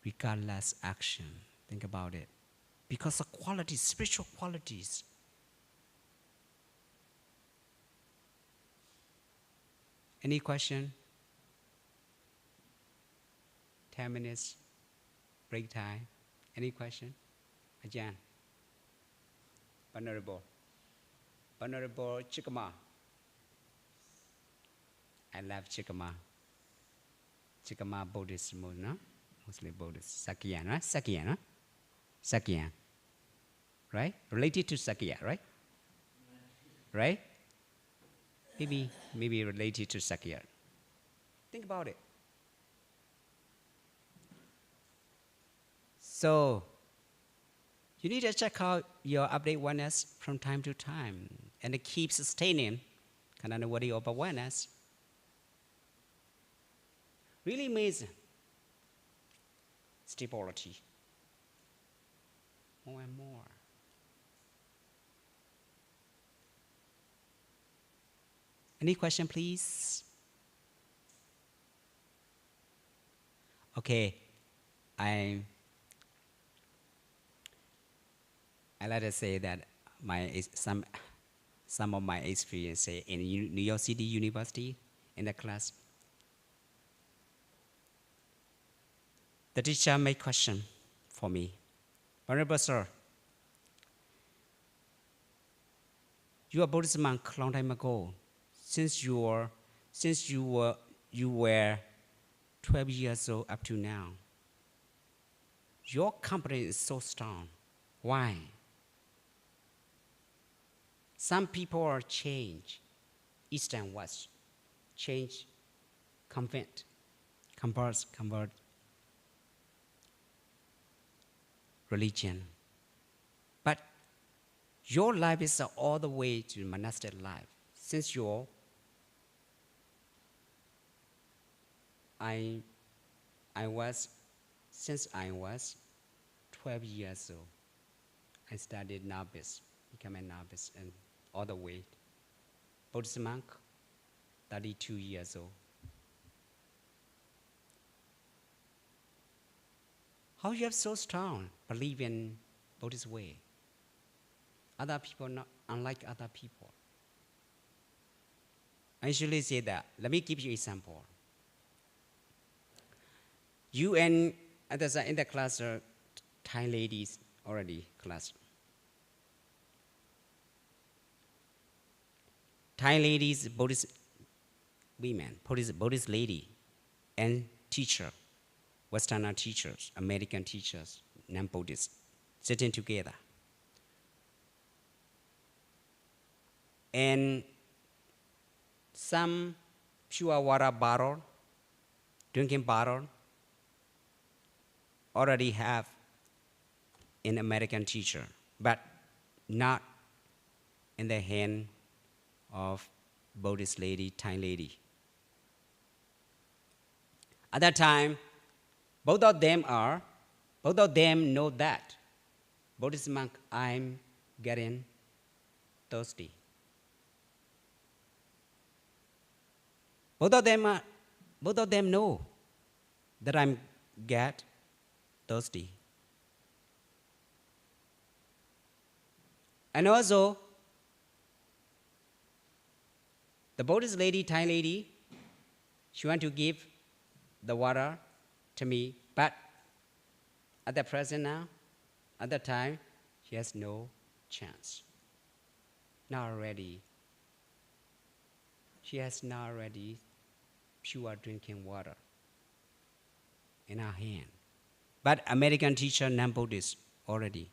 regardless action, think about it. Because of qualities, spiritual qualities. Any question? 10 minutes, break time. Any question? Ajahn. Venerable Chikama. I love Chikama. Chikama Buddhist, no? Mostly Buddhist. Sakya, right? Sakya, no? Sakya. Right? Related to Sakya, right? Right? Maybe related to Sakya. Think about it. So, you need to check out your update oneness from time to time and keep sustaining Kananawadi of awareness. Really amazing. Stability. More and more. Any question, please? Okay, I like to say that some of my experience in New York City University in the class. The teacher made question for me. Honorable sir, you are a Buddhist monk long time ago. Since you were 12 years old up to now, your company is so strong. Why? Some people are change, east and west, change, convert, religion. But your life is all the way to monastic life. Since I was 12 years old, I studied novice, became a novice, and all the way. Buddhist monk, 32 years old. How you have so strong believe in Buddhist way? Other people not unlike other people. I usually say that. Let me give you an example. You and others are in the class are Thai ladies already class. Thai ladies, Buddhist women, Buddhist lady, and teacher, Westerner teachers, American teachers, non-Buddhist, sitting together. And some pure water bottle, drinking bottle, already have an American teacher, but not in the hand of Buddhist lady, Thai lady. At that time, both of them know that, Buddhist monk, I'm getting thirsty. Both of them know that I'm get thirsty. And also, the Buddhist lady, Thai lady, she want to give the water to me, but at the present now, at the time, she has no chance. Not ready. She has not ready pure drinking water in her hand. But American teacher, non-Buddhist, already.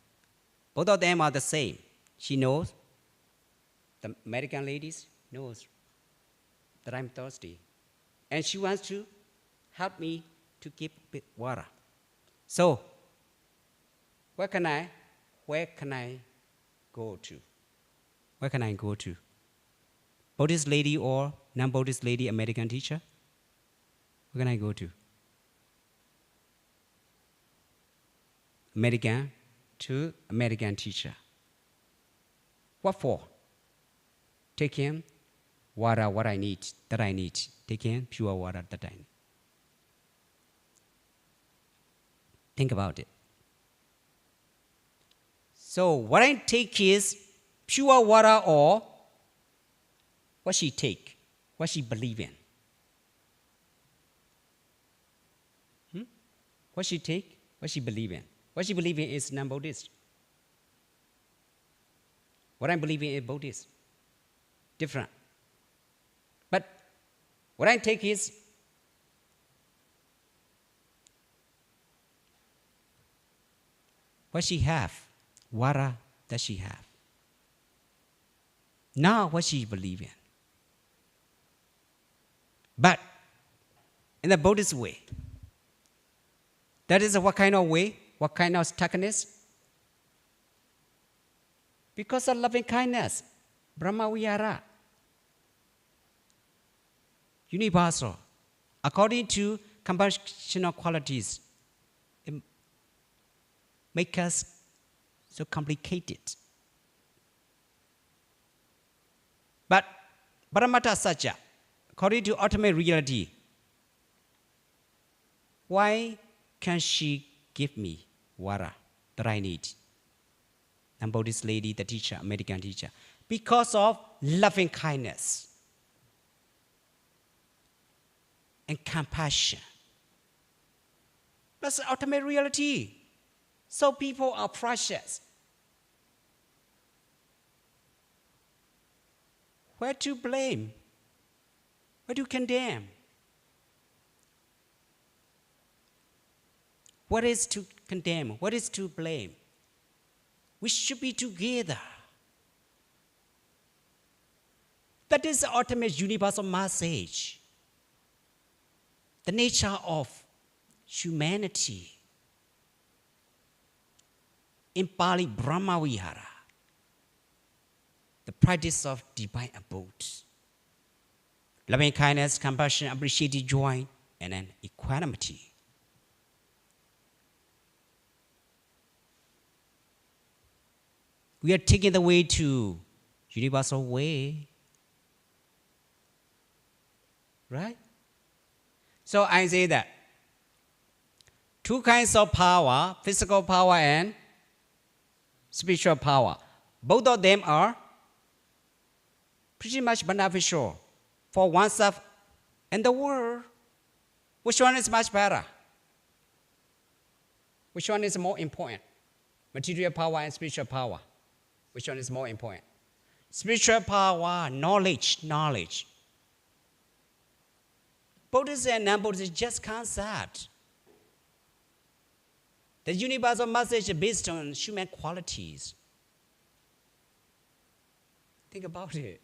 Both of them are the same. She knows, the American ladies knows that I'm thirsty. And she wants to help me to keep water. So, where can I go to? Where can I go to? Buddhist lady or non-Buddhist lady, American teacher? Where can I go to? American to American teacher. What for? Take him water, that I need. Take him pure water that I need. Think about it. So what I take is pure water or what she take, what she believe in. What she take, what she believe in. What she believe in is non-Buddhist. What I'm believing is Buddhist. Different. But what I take is what she have, water that she have. Not what she believe in. But in the Buddhist way, that is what kind of way? What kind of stuckness? Because of loving kindness, Brahma Vihara, universal, according to compassionate qualities, it make us so complicated. But Paramata Satya, according to ultimate reality, why can she give me water that I need? And Buddhist lady, the teacher, American teacher, because of loving kindness and compassion. That's the ultimate reality. So people are precious. Where to blame? Where to condemn? What is to condemn? What is to blame? We should be together. That is the ultimate universal message. The nature of humanity. In Pali, Brahma Vihara. The practice of divine abode. Loving kindness, compassion, appreciative joy, and then equanimity. We are taking the way to universal way. Right? So I say that two kinds of power, physical power and spiritual power. Both of them are pretty much beneficial for oneself and the world. Which one is much better? Which one is more important? Material power and spiritual power. Which one is more important? Spiritual power, knowledge. Buddhism and non-Buddhism is just concept. The universal message is based on human qualities. Think about it.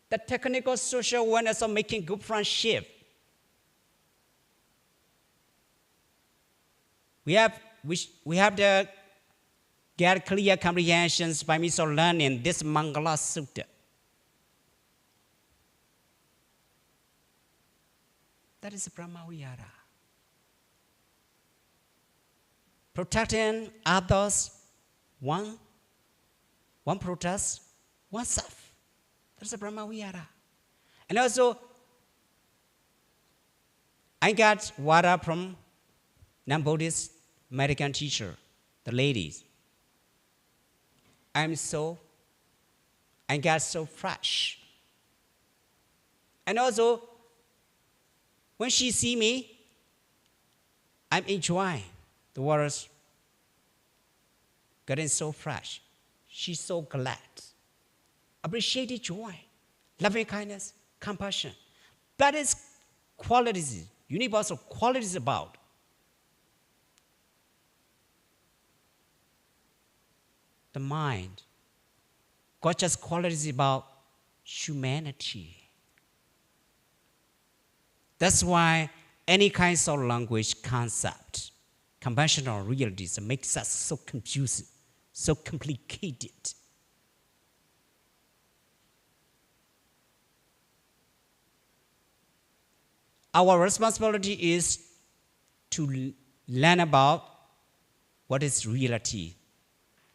The technical social awareness of making good friendship. We have to get clear comprehensions by means of learning this Mangala Sutta. That is Brahmavihara. Protecting others, one protest, oneself. That's a Brahmavihara. And also, I got water from non-Buddhist American teacher, the ladies. I got so fresh. And also, when she see me, I'm enjoying the waters getting so fresh. She's so glad. Appreciated joy, loving kindness, compassion. That is qualities, universal qualities about. The mind. Gorgeous qualities about humanity. That's why any kinds of language concept, conventional realities makes us so confused, so complicated. Our responsibility is to learn about what is reality,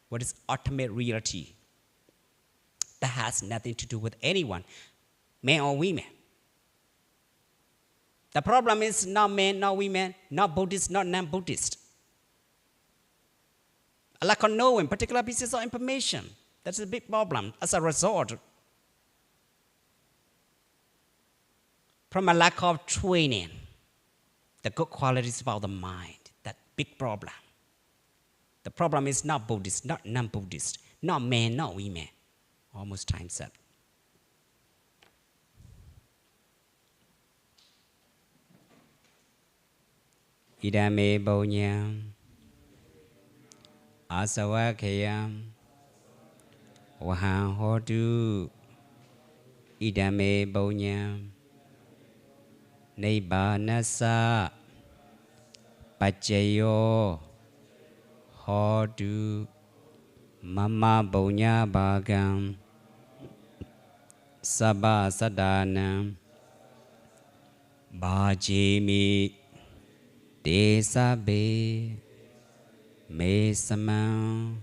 what is ultimate reality. That has nothing to do with anyone, men or women. The problem is not men, not women, not Buddhist, not non-Buddhist. A lack of knowing particular pieces of information. That's a big problem as a result. From a lack of training, the good qualities about the mind, that big problem. The problem is not Buddhist, not non-Buddhist, not men, not women. Almost time's up. Idame bonyam, asawakayam, wahang hodu. Idame bonyam, nibbanasa, pacayo, hodu, mama bonya bagam, sabba sadanam, bhajimi. Desabe me samam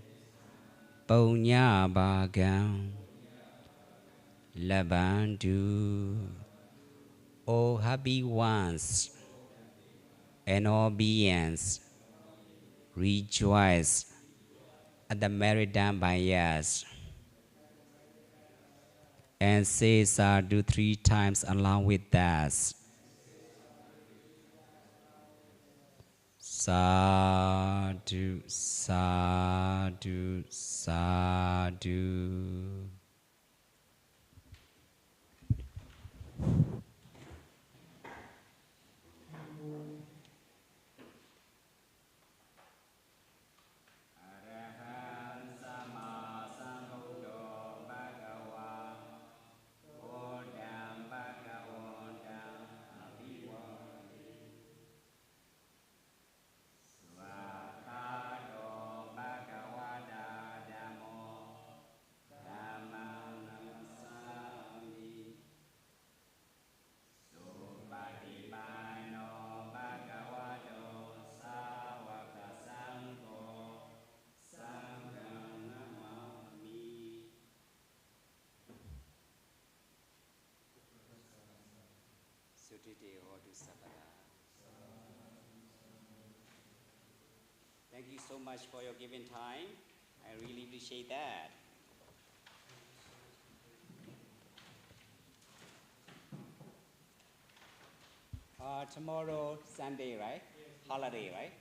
punya bagam labandu. O happy ones and all beings, rejoice at the merit done by us, and say sadhu 3 times along with us. Sadhu, sadhu, sadhu. Thank you so much for your giving time. I really appreciate that. Tomorrow, Sunday, right? Yes. Holiday, right?